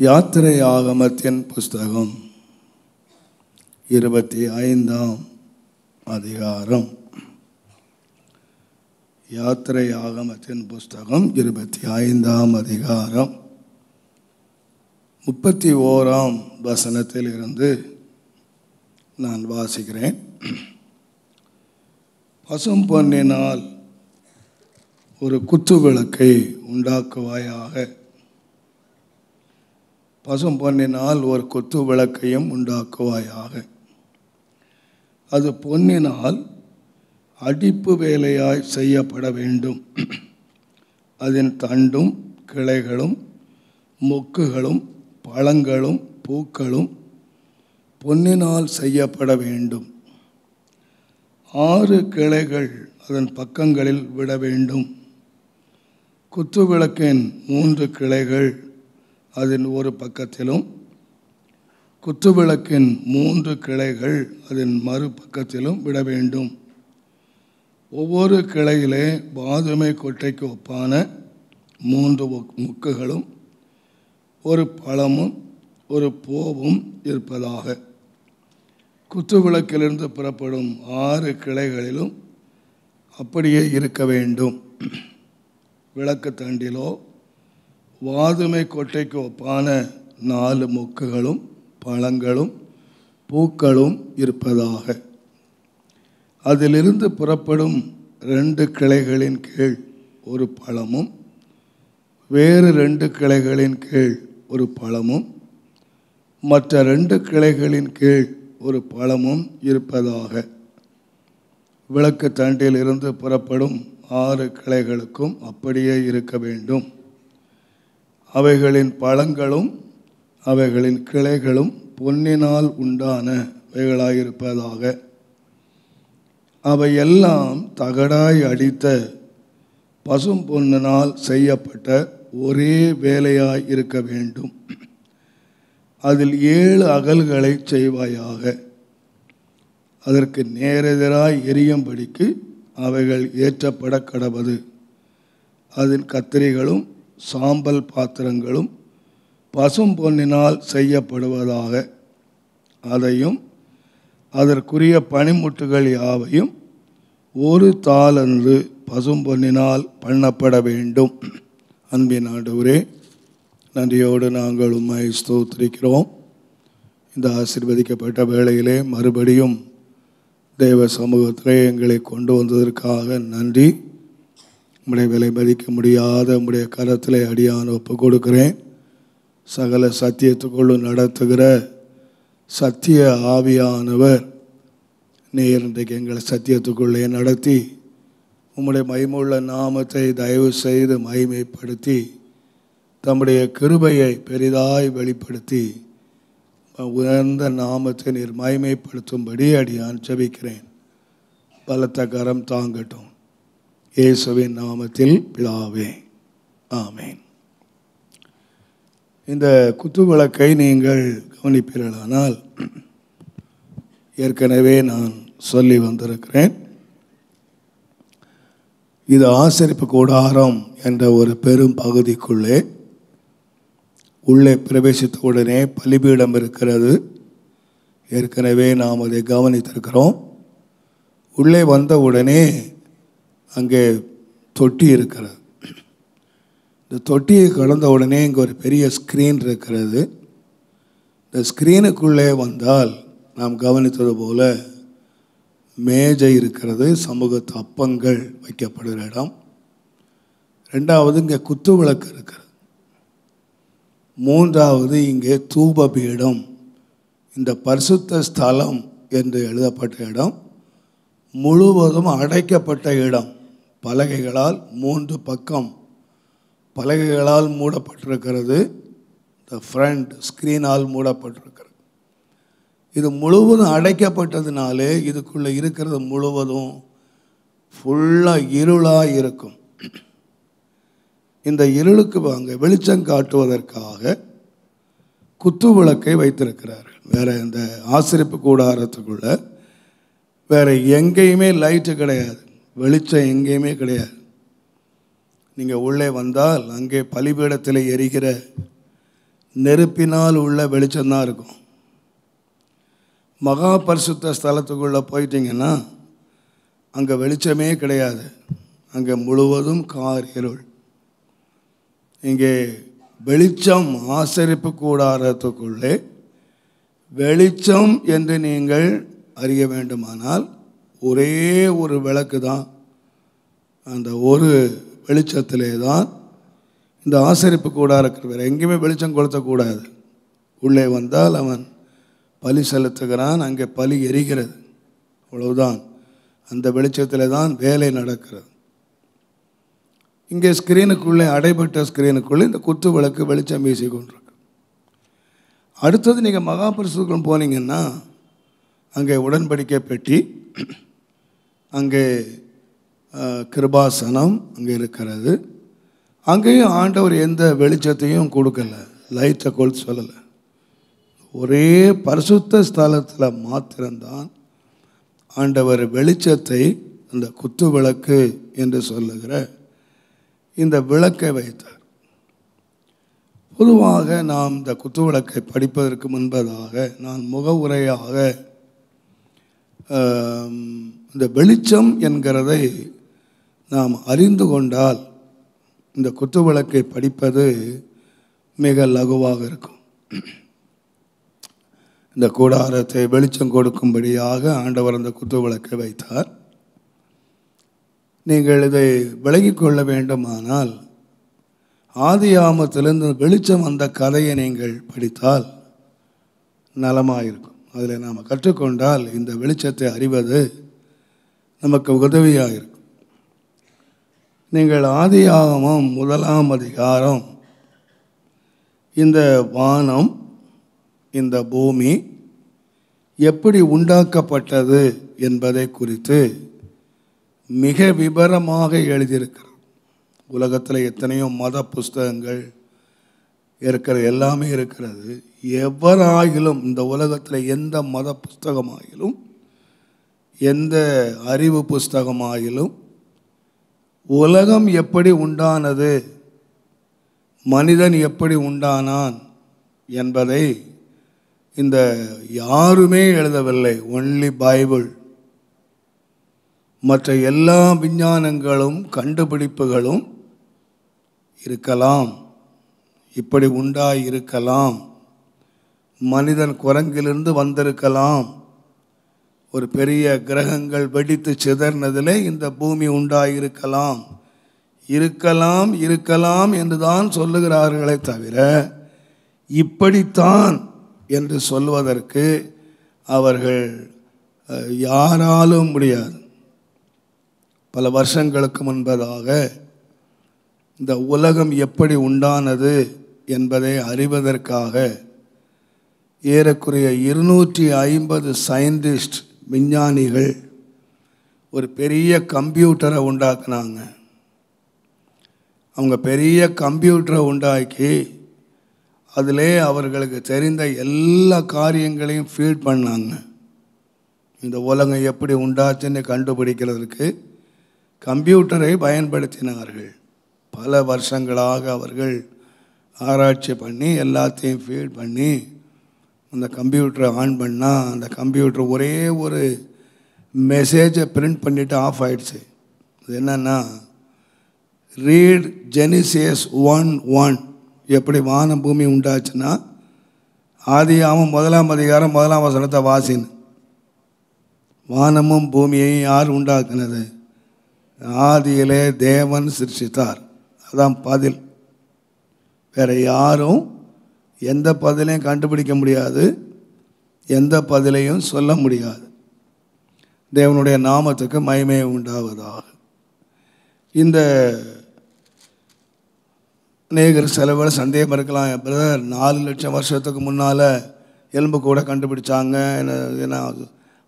யாத்திரை ஆகமத்தின் புஸ்தகம் 25ஆம் அதிகாரம். யாத்திரை ஆகமத்தின் புஸ்தகம் 25ஆம் அதிகாரம் 31ஆம் வசனத்தில் இருந்து நான் வாசிக்கிறேன். பசும் பொன்னினால் ஒரு குத்து விளக்கை உண்டாக்குவாயாக. பசும் பொன்னினால் ஒரு குத்து விளக்கையும் உண்டாக்குவாயாக. அது பொன்னினால் அடிப்பு வேலையாய் செய்யப்பட வேண்டும். அதன் தண்டும் கிளைகளும் மொக்குகளும் பழங்களும் பூக்களும் பொன்னினால் செய்யப்பட வேண்டும். 6 கிளைகள் அதன் பக்கங்களில் விட வேண்டும். குத்துவிளக்கின் 3 கிளைகள் அதன் ஒரு பக்கத்திலும், குத்துவிளக்கின் 3 கிளைகள் அதன் மறுபக்கத்திலும் விட வேண்டும். ஒவ்வொரு கிளையிலே வாதுமை கொட்டைக்கு ஒப்பான 3 முக்குகளும் ஒரு பழமும் ஒரு பூவும் இருப்பதாக. குத்துவிளக்கிலிருந்து புறப்படும் 6 கிளைகளிலும் அப்படியே இருக்க வேண்டும். விளக்கு தண்டிலோ வாதுமை கொட்டைக்கு ஒப்பான 4 மொக்குகளும் பழங்களும் பூக்களும் இருப்பதாக. அதிலிருந்து புறப்படும் 2 கிளைகளின் கீழ் ஒரு பழமும் வேறு 2 கிளைகளின் கீழ் ஒரு பழமும் மற்ற 2 கிளைகளின் கீழ் ஒரு பழமும் இருப்பதாக. விளக்கு தண்டில் இருந்து புறப்படும் 6 கிளைகளுக்கும் அப்படியே இருக்க வேண்டும். அவைகளின் பழங்களும் அவைகளின் கிளைகளும் பொன்னினால் உண்டானவைகளாயிருப்பதாக. அவையெல்லாம் தகடாய் அடித்த பசும் பொன்னினால் செய்யப்பட்ட ஒரே வேலையாய் இருக்க வேண்டும். அதில் 7 அகல்களை செய்வாயாக. அதற்கு நேரெதிராய் எரியும்படிக்கு அவைகள் ஏற்றப்பட கடவது. அதன் கத்திரிகளும் சாம்பல் பாத்திரங்களும் பசும் பொன்னினால் செய்யப்படுவதாக. அதையும் அதற்குரிய பனிமுட்டுகள் யாவையும் 1 தாலந்து பசும் பொன்னினால் பண்ணப்பட வேண்டும். அன்பின் ஆண்டவரே, நன்றியோடு நாங்கள் உம்மை ஸ்தோத்திரிக்கிறோம். இந்த ஆசீர்வதிக்கப்பட்ட வேளையிலே மறுபடியும் தேவ சமூகத்திலே எங்களை கொண்டு வந்ததற்காக நன்றி. உம்முடைய விலை மதிக்க முடியாத உம்முடைய கரத்திலே அடியான் ஒப்பு கொடுக்கிறேன். சகல சத்தியத்துக்குள்ளே நடத்துகிற சத்திய ஆவியானவர் நீர் இன்றைக்கு எங்களை சத்தியத்துக்குள்ளே நடத்தி உம்முடைய மகிமையுள்ள நாமத்தை தயவு செய்து மகிமைப்படுத்தி தம்முடைய கிருபையை பெரிதாய் வெளிப்படுத்தி உயர்ந்த நாமத்தை நீர் மகிமைப்படுத்தும்படி அடியான் ஜெபிக்கிறேன். பலத்த கரம் தாங்கட்டும். இயேசுவின் நாமத்தில் பிதாவே, ஆமென். இந்த குத்துவிளக்கை நீங்கள் கவனிப்பீர்களானால் ஏற்கனவே நான் சொல்லி வந்திருக்கிறேன். இது ஆசரிப்பு கூடாரம் என்ற ஒரு பெரும் பகுதிக்குள்ளே உள்ளே பிரவேசித்த உடனே பலிபீடம் இருக்கிறது. ஏற்கனவே நாம் அதை கவனித்திருக்கிறோம். உள்ளே வந்த உடனே அங்கே தொட்டி இருக்கிறது. இந்த தொட்டியை கடந்த உடனே இங்கே ஒரு பெரிய ஸ்க்ரீன் இருக்கிறது. இந்த ஸ்க்ரீனுக்குள்ளே வந்தால் நாம் கவனித்தது போல மேஜை இருக்கிறது. சமூகத்து அப்பங்கள் வைக்கப்படுகிற இடம். 2வது இங்கே குத்து விளக்கு இருக்கிறது. 3வது இங்கே தூப பீடம். இந்த பரிசுத்த ஸ்தலம் என்று எழுதப்பட்ட இடம் முழுவதும் அடைக்கப்பட்ட இடம். பலகைகளால் 3 பக்கம் பலகைகளால் மூடப்பட்டிருக்கிறது. இந்த ஃப்ரண்ட் ஸ்க்ரீனால் மூடப்பட்டிருக்கிறது. இது முழுவதும் அடைக்கப்பட்டதுனாலே இதுக்குள்ளே இருக்கிறது முழுவதும் ஃபுல்லாக இருளாக இருக்கும். இந்த இருளுக்கு அங்கே வெளிச்சம் காட்டுவதற்காக குத்து விளக்கை வைத்திருக்கிறார்கள். வேறு இந்த ஆசரிப்பு கூடாரத்துக்குள்ள வேறு எங்கேயுமே லைட்டு கிடையாது, வெளிச்சம் எங்கேயுமே கிடையாது. நீங்கள் உள்ளே வந்தால் அங்கே பலிபீடத்தில் எரிகிற நெருப்பினால் உள்ள வெளிச்சம்தான் இருக்கும். மகா பரிசுத்த ஸ்தலத்துக்குள்ளே போயிட்டீங்கன்னா அங்கே வெளிச்சமே கிடையாது. அங்கே முழுவதும் கார் இருள். இங்கே வெளிச்சம், ஆசரிப்பு கூடாரத்துக்குள்ளே வெளிச்சம் என்று நீங்கள் அறிய வேண்டுமானால் ஒரே ஒரு விளக்கு தான். அந்த ஒரு வெளிச்சத்திலே தான் இந்த ஆசரிப்பு கூடாரம். வேறு எங்கேயுமே வெளிச்சம் கொளுத்தக்கூடாது. உள்ளே வந்தால் அவன் பலி செலுத்துகிறான், அங்கே பலி எரிகிறது, அவ்வளவுதான். அந்த வெளிச்சத்தில் தான் வேலை நடக்கிறது. இங்கே ஸ்க்ரீனுக்குள்ளே, அடைபட்ட ஸ்க்ரீனுக்குள்ளே இந்த குத்து விளக்கு வெளிச்சம் வீசி கொண்டிருக்கு. அடுத்தது நீங்கள் மகாபரிசுத்தம் போனீங்கன்னா அங்கே உடன்படிக்கை பெட்டி, அங்கே கிருபாசனம் அங்கே இருக்கிறது. அங்கேயும் ஆண்டவர் எந்த வெளிச்சத்தையும் கொடுக்கல, லைட்டை கொளுத்து சொல்லலை. ஒரே பரிசுத்த ஸ்தலத்தில் மாத்திரம்தான் ஆண்டவர் வெளிச்சத்தை, அந்த குத்து விளக்கு என்று சொல்லுகிற இந்த விளக்கை வைத்தார். பொதுவாக நாம் இந்த குத்து விளக்கை படிப்பதற்கு முன்பதாக நான் முகவுரையாக இந்த வெளிச்சம் என்கிறதை நாம் அறிந்து கொண்டால் இந்த குத்து விளக்கை படிப்பது மிக லகுவாக இருக்கும். இந்த கூடாரத்தை வெளிச்சம் கொடுக்கும்படியாக ஆண்டவர் அந்த குத்து விளக்கை வைத்தார். நீங்கள் இதை விலகிக் கொள்ள வேண்டுமானால் ஆதியாமத்திலிருந்து வெளிச்சம் அந்த கதையை நீங்கள் படித்தால் நலமாயிருக்கும். அதில் நாம் கற்றுக்கொண்டால் இந்த வெளிச்சத்தை அறிவது நமக்கு உதவியாக இருக்கும். நீங்கள் ஆதியாகமம் 1ஆம் அதிகாரம், இந்த வானம், இந்த பூமி எப்படி உண்டாக்கப்பட்டது என்பதை குறித்து மிக விபரமாக எழுதியிருக்கிறது. உலகத்தில் எத்தனையோ மத புஸ்தகங்கள் இருக்கிறது, எல்லாமே இருக்கிறது. எவராகிலும் இந்த உலகத்தில் எந்த மத புஸ்தகமாகிலும் எந்த அறிவு புஸ்தகமாகிலும் உலகம் எப்படி உண்டானது, மனிதன் எப்படி உண்டானான் என்பதை இந்த யாருமே எழுதவில்லை. Only Bible. மற்ற எல்லா விஞ்ஞானங்களும் கண்டுபிடிப்புகளும் இருக்கலாம், இப்படி உண்டாயிருக்கலாம், மனிதன் குரங்கிலிருந்து வந்திருக்கலாம், ஒரு பெரிய கிரகங்கள் வெடித்து சிதறினதிலே இந்த பூமி உண்டாயிருக்கலாம், இருக்கலாம் இருக்கலாம் என்று தான் சொல்லுகிறார்களே தவிர இப்படித்தான் என்று சொல்வதற்கு அவர்கள் யாராலும் முடியாது. பல வருஷங்களுக்கு முன்பதாக இந்த உலகம் எப்படி உண்டானது என்பதை அறிவதற்காக ஏறக்குறைய 250 சயின்டிஸ்ட், விஞ்ஞானிகள் ஒரு பெரிய கம்ப்யூட்டரை உண்டாக்குனாங்க. அவங்க பெரிய கம்ப்யூட்டரை உண்டாக்கி அதிலே அவர்களுக்கு தெரிந்த எல்லா காரியங்களையும் ஃபீட் பண்ணாங்க. இந்த உலகம் எப்படி உண்டாச்சுன்னு கண்டுபிடிக்கிறதுக்கு கம்ப்யூட்டரை பயன்படுத்தினார்கள். பல வருஷங்களாக அவர்கள் ஆராய்ச்சி பண்ணி எல்லாத்தையும் ஃபீட் பண்ணி அந்த கம்ப்யூட்டரை ஆன் பண்ணால் அந்த கம்ப்யூட்டர் ஒரே ஒரு மெசேஜை பிரிண்ட் பண்ணிவிட்டு ஆஃப் ஆகிடுச்சு. அது என்னென்னா, ரீட் ஜெனிசியஸ் 1:1. எப்படி வானம் பூமி உண்டாச்சுன்னா ஆதியாகமம் 1ஆம் அதிகாரம் 1ஆம் வசனத்தை வாசின்னு. வானமும் பூமியையும் யார் உண்டாக்குனது? ஆதியிலே தேவன் சிருஷ்டித்தார். அதான் பதில். வேறு யாரும் எந்த பதிலையும் கண்டுபிடிக்க முடியாது, எந்த பதிலையும் சொல்ல முடியாது. தேவனுடைய நாமத்துக்கு மகிமை உண்டாவதாக. இந்த அநேகர் செலவில் சந்தேகம் இருக்கலாம், பிரதர் 4 லட்சம் வருஷத்துக்கு முன்னால் எலும்பு கூட கண்டுபிடிச்சாங்க, ஏன்னா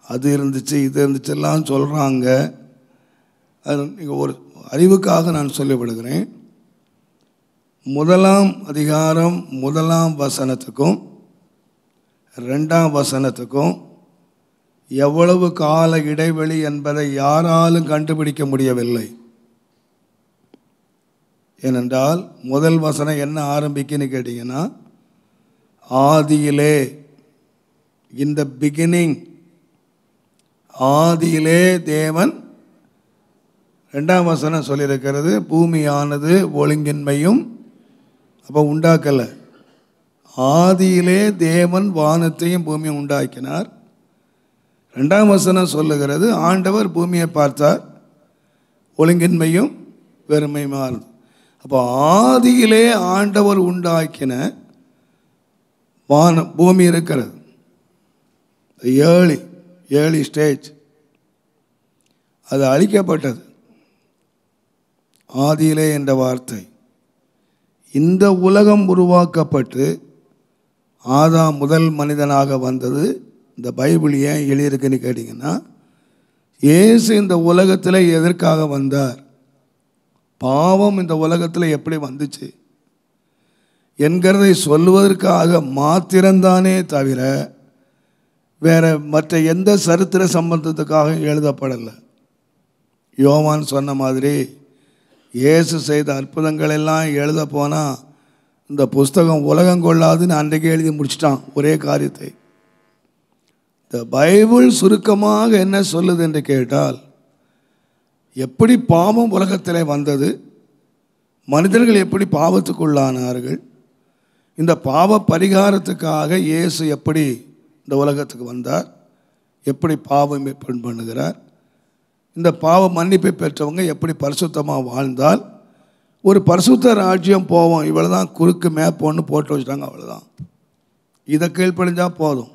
அது இருந்துச்சு இது இருந்துச்சுலாம் சொல்கிறாங்க. அது நீங்கள் ஒரு அறிவுக்காக நான் சொல்லிவிடுகிறேன். 1ஆம் அதிகாரம் 1ஆம் வசனத்துக்கும் 2ஆம் வசனத்துக்கும் எவ்வளவு கால இடைவெளி என்பதை யாராலும் கண்டுபிடிக்க முடியவில்லை. ஏனென்றால் முதல் வசனம் என்ன ஆரம்பிக்குன்னு கேட்டிங்கன்னா, ஆதியிலே, இன் த பிகினிங், ஆதியிலே தேவன். 2ஆம் வசனம் சொல்லியிருக்கிறது பூமியானது ஒழுங்கின்மையும். அப்போ உண்டாக்கலை. ஆதியிலே தேவன் வானத்தையும் பூமியும் உண்டாக்கினார். 2ஆம் வசனம் சொல்லுகிறது ஆண்டவர் பூமியை பார்த்தார், ஒழுங்கின்மையும் வெறுமையுமா இருந்தது. அப்போ ஆதியிலே ஆண்டவர் உண்டாக்கின வானம் பூமி இருக்கிறது. ஏர்லி ஸ்டேஜ் அது அழிக்கப்பட்டது. ஆதியிலே என்ற வார்த்தை, இந்த உலகம் உருவாக்கப்பட்டு ஆதாம் முதல் மனிதனாக வந்தது. இந்த பைபிள் ஏன் எழுதியிருக்குன்னு கேட்டிங்கன்னா, இயேசு இந்த உலகத்தில் எதற்காக வந்தார், பாவம் இந்த உலகத்தில் எப்படி வந்துச்சு என்கிறதை சொல்வதற்காக மாத்திரம்தானே தவிர வேற மற்ற எந்த சரித்திர சம்பந்தத்துக்காக எழுதப்படலை. யோவான் சொன்ன மாதிரி இயேசு செய்த அற்புதங்கள் எல்லாம் எழுத போனால் இந்த புஸ்தகம் உலகம் கொள்ளாதுன்னு அன்றைக்கு எழுதி முடிச்சிட்டான் ஒரே காரியத்தை. இந்த பைபிள் சுருக்கமாக என்ன சொல்லுது என்று கேட்டால், எப்படி பாவம் உலகத்திலே வந்தது, மனிதர்கள் எப்படி பாவத்துக்குள்ளானார்கள், இந்த பாவ பரிகாரத்துக்காக இயேசு எப்படி இந்த உலகத்துக்கு வந்தார், எப்படி பாவம் எப்படி பண்ணுகிறார், இந்த பாவ மன்னிப்பை பெற்றவங்க எப்படி பரிசுத்தமாக வாழ்ந்தால் ஒரு பரிசுத்த ராஜ்யம் போவோம். இவ்வளோ தான் குறுக்கு மேப் ஒன்று போட்டு வச்சுட்டாங்க, அவ்வளோதான். இதை கீழ்ப்படிஞ்சால் போதும்.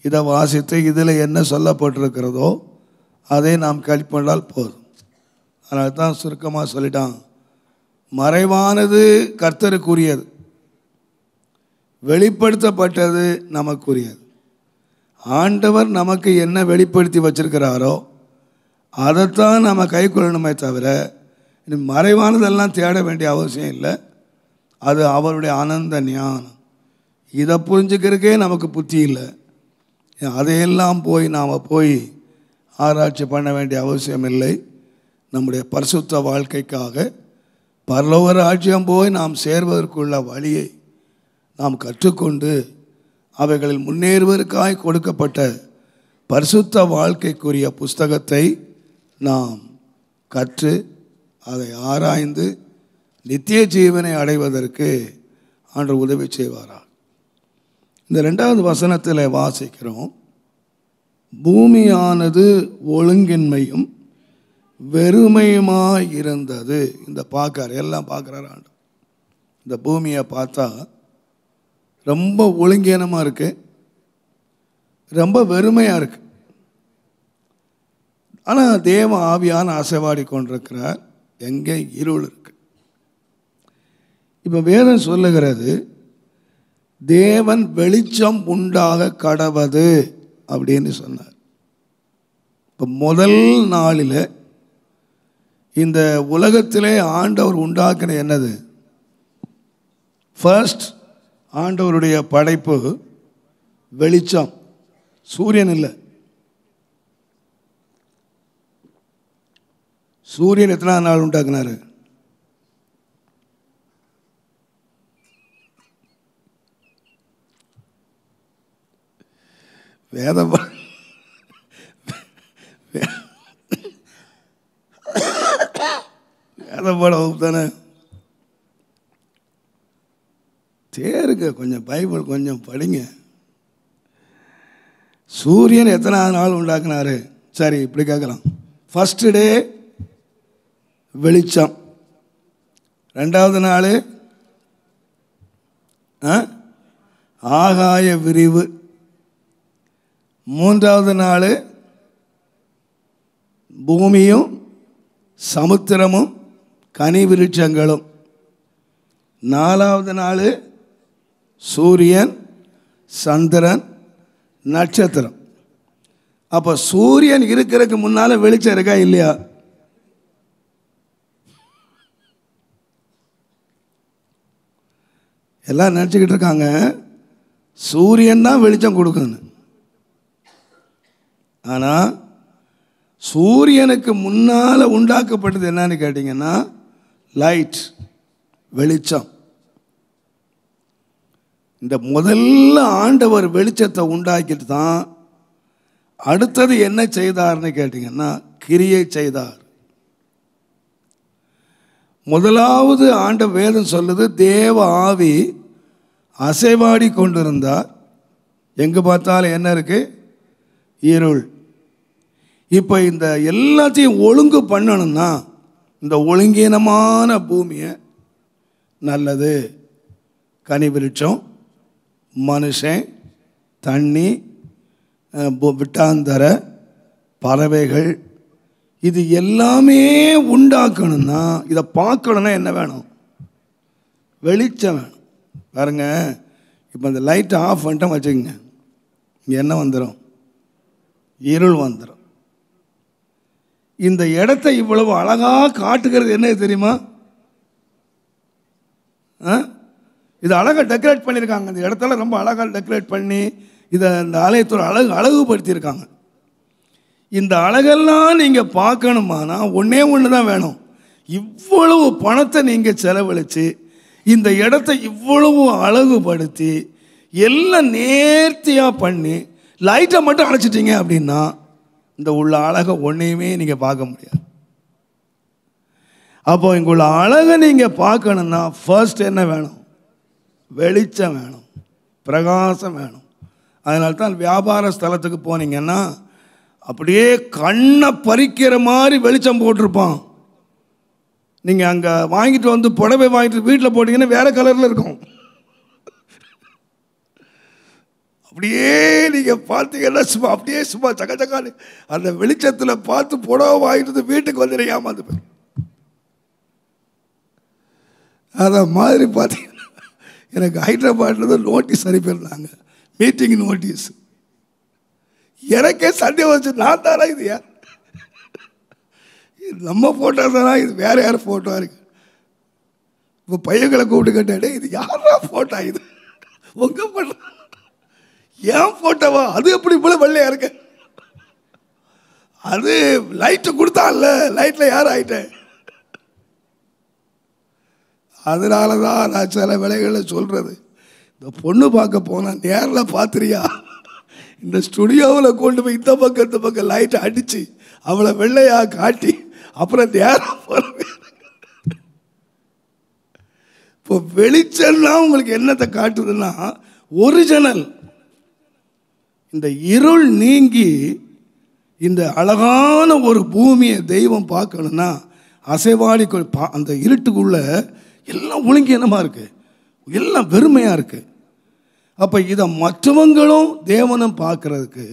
இதை வாசித்து இதில் என்ன சொல்லப்பட்டிருக்கிறதோ அதை நாம் கழிப்பதால் போதும். அதனால தான் சுருக்கமாக சொல்லிட்டான், மறைவானது கர்த்தருக்குரியது, வெளிப்படுத்தப்பட்டது நமக்குரியது. ஆண்டவர் நமக்கு என்ன வெளிப்படுத்தி வச்சிருக்கிறாரோ அதைத்தான் நம்ம கை கொள்ளணுமே தவிர மறைவானதெல்லாம் தேட வேண்டிய அவசியம் இல்லை. அது அவருடைய ஆனந்த ஞானம். இதை புரிஞ்சுக்கிறதுக்கே நமக்கு புத்தி இல்லை. அதையெல்லாம் நாம் போய் ஆராய்ச்சி பண்ண வேண்டிய அவசியம் இல்லை. நம்முடைய பரிசுத்த வாழ்க்கைக்காக பரலோக ராஜ்யம் போய் நாம் சேர்வதற்குள்ள வழியை நாம் கற்றுக்கொண்டு அவைகளில் முன்னேறுவதற்காய் கொடுக்கப்பட்ட பரிசுத்த வாழ்க்கைக்குரிய புஸ்தகத்தை நாம் கற்று அதை ஆராய்ந்து நித்திய ஜீவனை அடைவதற்கு ஆண்டவர் உதவி செய்வாராக. இந்த 2வது வசனத்தில் வாசிக்கிறோம், பூமியானது ஒழுங்கின்மையும் வெறுமையுமாய் இருந்தது. இந்த எல்லாம் பார்க்குறாரு ஆண்டவர். இந்த பூமியை பார்த்தா ரொம்ப ஒழுங்கீனமாக இருக்கு, ரொம்ப வெறுமையாக இருக்கு. ஆனால் தேவ ஆவியான அசைவாடி கொண்டிருக்கிறார். எங்கே இருள் இருக்கு. இப்போ வேதம் சொல்லுகிறது தேவன் வெளிச்சம் உண்டாக கடவது அப்படின்னு சொன்னார். இப்போ முதல் நாளில் இந்த உலகத்திலே ஆண்டவர் உண்டாக்கின என்னது? ஃபர்ஸ்ட் ஆண்டவருடைய படைப்பு வெளிச்சம். சூரியன் இல்லை. சூரியன் எத்தனை நாள் உண்டாக்குனாரு? வேதப்பாட வகுப்பு தானே. தேருங்க, கொஞ்சம் பைபிள் கொஞ்சம் படிங்க. சூரியன் எத்தனை நாள் உண்டாக்குனாரு? சரி, இப்படி கேட்கலாம். ஃபர்ஸ்ட் டே வெளிச்சம், 2வது நாள் ஆகாய விரிவு, 3வது நாள் பூமியும் சமுத்திரமும் கனி விருட்சங்களும், 4வது நாள் சூரியன் சந்திரன் நட்சத்திரம். அப்போ சூரியன் இருக்கிறதுக்கு முன்னால் வெளிச்சம் இருக்கா இல்லையா? எல்லாம் நினச்சிக்கிட்டு இருக்காங்க சூரியன் தான் வெளிச்சம் கொடுக்குன்னு. ஆனால் சூரியனுக்கு முன்னால் உண்டாக்கப்பட்டது என்னன்னு கேட்டிங்கன்னா லைட், வெளிச்சம். இந்த முதல்ல ஆண்டவர் வெளிச்சத்தை உண்டாக்கிட்டு தான் அடுத்தது என்ன செய்தார்னு கேட்டிங்கன்னா கிரியை செய்தார். முதலாவது வேதம் சொல்லுது, தேவ ஆவி அசைவாடி கொண்டிருந்தார். எங்கே பார்த்தாலும் என்ன இருக்கு? இருள். இப்போ இந்த எல்லாத்தையும் ஒழுங்கு பண்ணணும்னா இந்த ஒழுங்கீனமான பூமியை நல்லது, கனி விருட்சம், மனுஷன், தண்ணி, விட்டாந்தர பறவைகள், இது எல்லாமே உண்டாக்கணும்னா இதை பார்க்கணுன்னா என்ன வேணும்? வெளிச்சம் வேணும். பாருங்க, இப்போ இந்த லைட்டை ஆஃப் பண்ணிட்டோம் வச்சுக்கோங்க, இங்கே என்ன வந்துடும்? இருள் வந்துடும். இந்த இடத்த இவ்வளவு அழகாக காட்டுகிறது என்ன தெரியுமா? இது அழகாக டெக்கரேட் பண்ணியிருக்காங்க. இந்த இடத்துல ரொம்ப அழகாக டெக்கரேட் பண்ணி இதை இந்த ஆலயத்தோட அழகுபடுத்தியிருக்காங்க. இந்த அழகெல்லாம் நீங்கள் பார்க்கணுமானா ஒன்றே ஒன்று தான் வேணும். இவ்வளவு பணத்தை நீங்கள் செலவழித்து இந்த இடத்த இவ்வளவு அழகுபடுத்தி எல்லாம் நேர்த்தியாக பண்ணி லைட்டை மட்டும் அணைச்சிட்டிங்க அப்படின்னா இந்த உள்ள அழகை ஒன்றையுமே நீங்கள் பார்க்க முடியாது. அப்போ இங்குள்ள அழகை நீங்கள் பார்க்கணுன்னா ஃபர்ஸ்ட் என்ன வேணும்? வெளிச்சம் வேணும், பிரகாசம் வேணும். அதனால தான் வியாபார ஸ்தலத்துக்கு போனீங்கன்னா அப்படியே கண்ணை பறிக்கிற மாதிரி வெளிச்சம் போட்டிருப்பான். நீங்கள் அங்கே வாங்கிட்டு வந்து புடவை வாங்கிட்டு வீட்டில் போட்டிங்கன்னா வேறு கலரில் இருக்கும். அப்படியே நீங்கள் பார்த்தீங்கன்னா சும்மா அப்படியே சும்மா சக்கச்சக்கான்னு அந்த வெளிச்சத்தில் பார்த்து புடவை வாங்கிட்டு வீட்டுக்கு வந்துடுங்க ஏமாந்து போய். அதை மாதிரி பார்த்தீங்கன்னா எனக்கு ஹைதராபாத்தில் நோட்டீஸ் அனுப்பியிருந்தாங்க, மீட்டிங் நோட்டீஸ். எனக்கே சந்தேகம் வச்சு, நான் தானே இது யார்? நம்ம ஃபோட்டோ தானா இது? வேறு யார் ஃபோட்டோ இருக்கு? இப்போ பையன்களை கூப்பிட்டு கேட்டாடே, இது யாரா ஃபோட்டோ? இது உங்கள் ஃபோட்டோ? ஏன் ஃபோட்டோவா? அது எப்படி போல வெள்ளையா இருக்கு? அது லைட்டு கொடுத்தான்ல, லைட்டில் யார் ஆயிட்டேன்? அதனால தான் நான் சில வேலைகளில் சொல்கிறது, இந்த பொண்ணு பார்க்க போனால் நேரில் பார்த்துறியா? இந்த ஸ்டுடியோவில் கொண்டு போய் இந்த பக்கம் லைட்டை அடித்து அவளை வெள்ளையாக காட்டி அப்புறம் நேராக போகிறேன். இப்போ வெளிச்சம்லாம் உங்களுக்கு என்னத்தை காட்டுதுன்னா ஒரிஜினல். இந்த இருள் நீங்கி இந்த அழகான ஒரு பூமியை தெய்வம் பார்க்கணுன்னா அசைவாடி அந்த இருட்டுக்குள்ள எல்லாம் ஒழுங்கீனமாக இருக்குது, எல்லாம் வெறுமையாக இருக்குது. அப்போ இதை மற்றவங்களும் தேவனும் பார்க்குறதுக்கு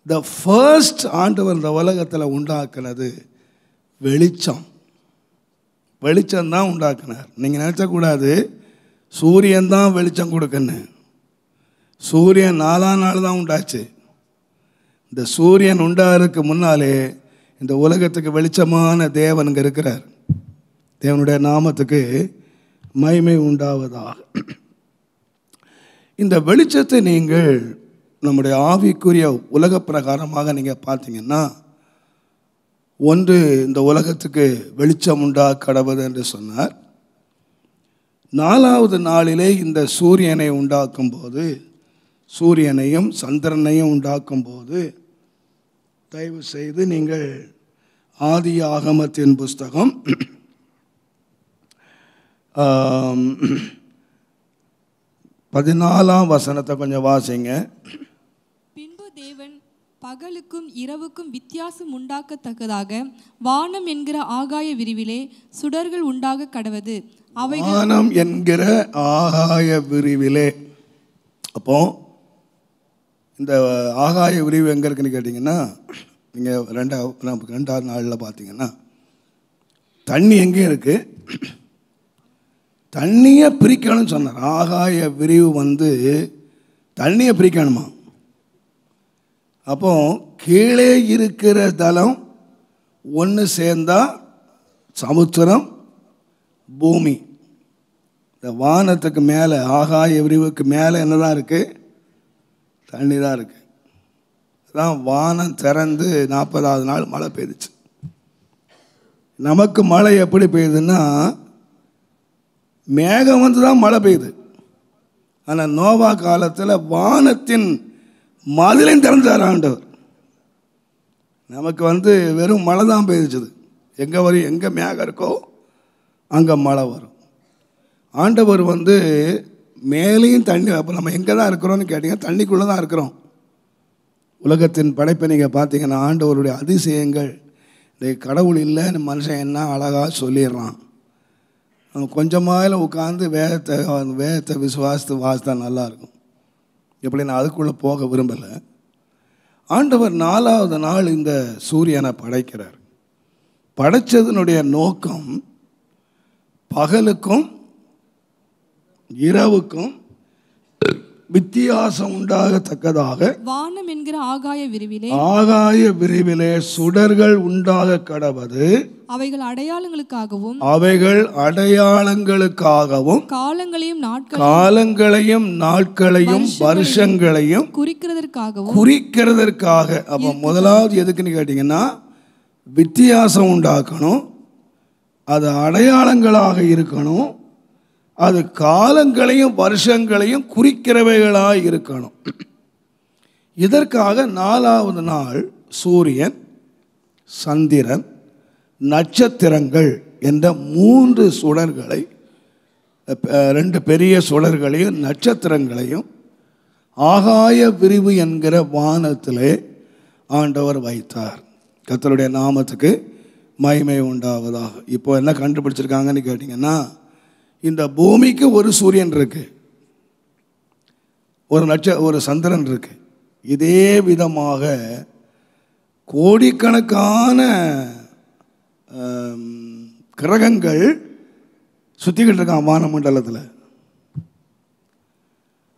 த ஃபர்ஸ்ட் ஆண்டவர் இந்த உலகத்தில் உண்டாக்குனது வெளிச்சம். வெளிச்சம்தான் உண்டாக்குனார். நீங்கள் நினச்சக்கூடாது சூரியன் தான் வெளிச்சம் கொடுக்கணும். சூரியன் 4ஆம் நாள் தான் உண்டாச்சு. இந்த சூரியன் உண்டாகிறதுக்கு முன்னாலே இந்த உலகத்துக்கு வெளிச்சமான தேவன் இங்கே இருக்கிறார். தேவனுடைய நாமத்துக்கு மகிமை உண்டாவதாக. இந்த வெளிச்சத்தை நீங்கள் நம்முடைய ஆவிக்குரிய உலக பிரகாரமாக நீங்கள் பார்த்தீங்கன்னா, ஒன்று இந்த உலகத்துக்கு வெளிச்சம் உண்டா கடவுது என்று சொன்னார். 4வது நாளிலே இந்த சூரியனை உண்டாக்கும் போது, சூரியனையும் சந்திரனையும் உண்டாக்கும் போது, தயவு செய்து நீங்கள் ஆதி ஆகமத்தின் புஸ்தகம் 14ஆம் வசனத்தை கொஞ்சம் வாசிங்க. பின்பு தேவன் பகலுக்கும் இரவுக்கும் வித்தியாசம் உண்டாக்கத்தக்கதாக வானம் என்கிற ஆகாய விரிவிலே சுடர்கள் உண்டாக கடவது. வானம் என்கிற ஆகாய விரிவிலே. அப்போ இந்த ஆகாய விரிவு எங்கே இருக்குன்னு கேட்டிங்கன்னா, நீங்கள் 2வது நாளில் பார்த்தீங்கன்னா தண்ணி எங்கேயும் இருக்குது. தண்ணியை பிரிக்கணும்னு சொன்னார். ஆகாய விரிவு வந்து தண்ணியை பிரிக்கணுமா? அப்போ கீழே இருக்கிற தளம் ஒன்று சேர்ந்தா சமுத்திரம், பூமி. இந்த வானத்துக்கு மேலே ஆகாய விரிவுக்கு மேலே என்னதான் இருக்குது? தண்ணி தான் இருக்குது. அதான் வானம் திறந்து 40வது நாள் மழை பெய்துச்சு. நமக்கு மழை எப்படி பெய்யுதுன்னா, மேகம் வந்து தான் மழை பெய்யுது. ஆனால் நோவா காலத்தில் வானத்தின் மதிலையும் திறந்தார் ஆண்டவர். நமக்கு வெறும் மழை தான் பெய்யுது. எங்கே மேகம் இருக்கோ அங்கே மழை வரும். ஆண்டவர் மேலேயும் தண்ணி. அப்போ நம்ம எங்கே தான் இருக்கிறோன்னு கேட்டிங்கன்னா தண்ணிக்குள்ளே தான் இருக்கிறோம். உலகத்தின் படைப்பை நீங்கள் பார்த்தீங்கன்னா ஆண்டவருடைய அதிசயங்கள். இந்த கடவுள் இல்லைன்னு மனுஷன் என்ன அழகாக சொல்லிடுறான். கொஞ்சமாக உட்காந்து வேதத்தை வாசித்தா நல்லாயிருக்கும். எப்படி நான் அதுக்குள்ளே போக விரும்பலை. ஆண்டவர் 4வது நாள் இந்த சூரியனை படைக்கிறார். படைச்சதனுடைய நோக்கம் பகலுக்கும் இரவுக்கும் வித்தியாசம் உண்டாகத்தக்கதாக வானம் என்கிற ஆகாய விரிவிலே சுடர்கள் உண்டாக கடவது. அவைகள் அடையாளங்களுக்காகவும் காலங்களையும் நாட்களையும் வருஷங்களையும் குறிக்கிறதற்காக. அப்போ முதலாவது எதுக்குன்னு கேட்டிங்கன்னா வித்தியாசம் உண்டாக்கணும், அது அடையாளங்களாக இருக்கணும், அது காலங்களையும் வருஷங்களையும் குறிக்கிறவைகளாக இருக்கணும். இதற்காக 4வது நாள் சூரியன், சந்திரன், நட்சத்திரங்கள் என்ற 3 சுடர்களை, 2 பெரிய சுடர்களையும் நட்சத்திரங்களையும் ஆகாய விரிவு என்கிற வானத்திலே ஆண்டவர் வைத்தார். கர்த்தருடைய நாமத்துக்கு மகிமை உண்டாவதாக. இப்போ என்ன கண்டுபிடிச்சிருக்காங்கன்னு கேட்டிங்கன்னா, இந்த பூமிக்கு ஒரு சூரியன் இருக்கு, ஒரு சந்திரன் இருக்கு. இதே விதமாக கோடிக்கணக்கான கிரகங்கள் சுற்றிக்கிட்டு இருக்கான் வானமண்டலத்தில்.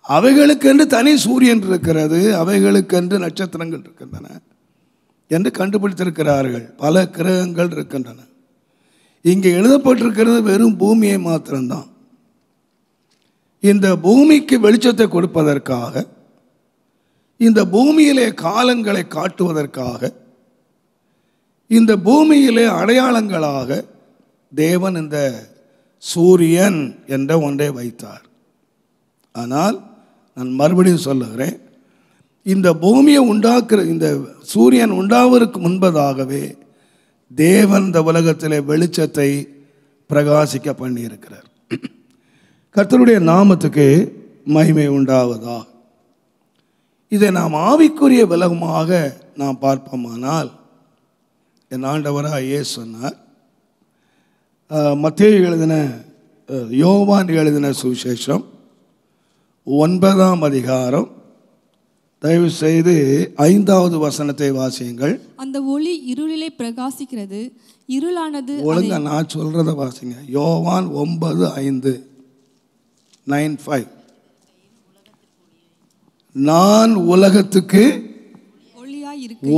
அவைகளுக்கென்று தனி சூரியன் இருக்கிறது, அவைகளுக்கென்று நட்சத்திரங்கள் இருக்கின்றன என்று கண்டுபிடித்திருக்கிறார்கள். பல கிரகங்கள் இருக்கின்றன. இங்கே எழுதப்பட்டிருக்கிறது வெறும் பூமியை மாத்திரம்தான். இந்த பூமிக்கு வெளிச்சத்தை கொடுப்பதற்காக, இந்த பூமியிலே காலங்களை காட்டுவதற்காக, இந்த பூமியிலே அடையாளங்களாக தேவன் இந்த சூரியன் என்ற ஒன்றை வைத்தார். ஆனால் நான் மறுபடியும் சொல்லுகிறேன், இந்த பூமியை இந்த சூரியன் உண்டாவதற்கு முன்பதாகவே தேவன் இந்த உலகத்திலே வெளிச்சத்தை பிரகாசிக்க பண்ணியிருக்கிறார். கர்த்தருடைய நாமத்துக்கு மகிமை உண்டாவதா. இதை நாம் ஆவிக்குரிய விலகமாக நாம் பார்ப்போமானால், என் ஆண்டவராக இயேசு சொன்னார், யோவான் எழுதின சுவிசேஷம் 9ஆம் அதிகாரம், தயவு செய்து 5வது வசனத்தை வாசியுங்கள். அந்த ஒளி இருளிலே பிரகாசிக்கிறது, இருளானது. ஒழுங்கா நான் சொல்றத வாசிங்க. யோவான் 9:5, 9:5. நான் உலகத்துக்கு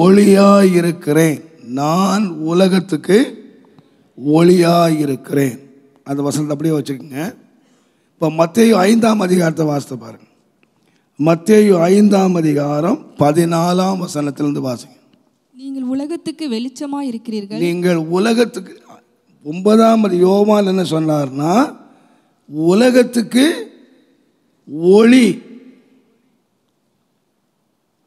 ஒளியாயிருக்கிறேன். நான் உலகத்துக்கு ஒளியாயிருக்கிறேன். அந்த வசனத்தை அப்படியே வச்சுக்கோங்க. இப்போ மத்தேயு 5ஆம் அதிகாரத்தை வாசித்து பாருங்க. மத்தேயு 5ஆம் அதிகாரம் 14ஆம் வசனத்திலிருந்து வாசிங்க. நீங்கள் உலகத்துக்கு வெளிச்சமாய் இருக்கிறீர்கள். நீங்கள் உலகத்துக்கு 9ஆம் யோவான் என்ன சொன்னார்னா, உலகத்துக்கு ஒளி.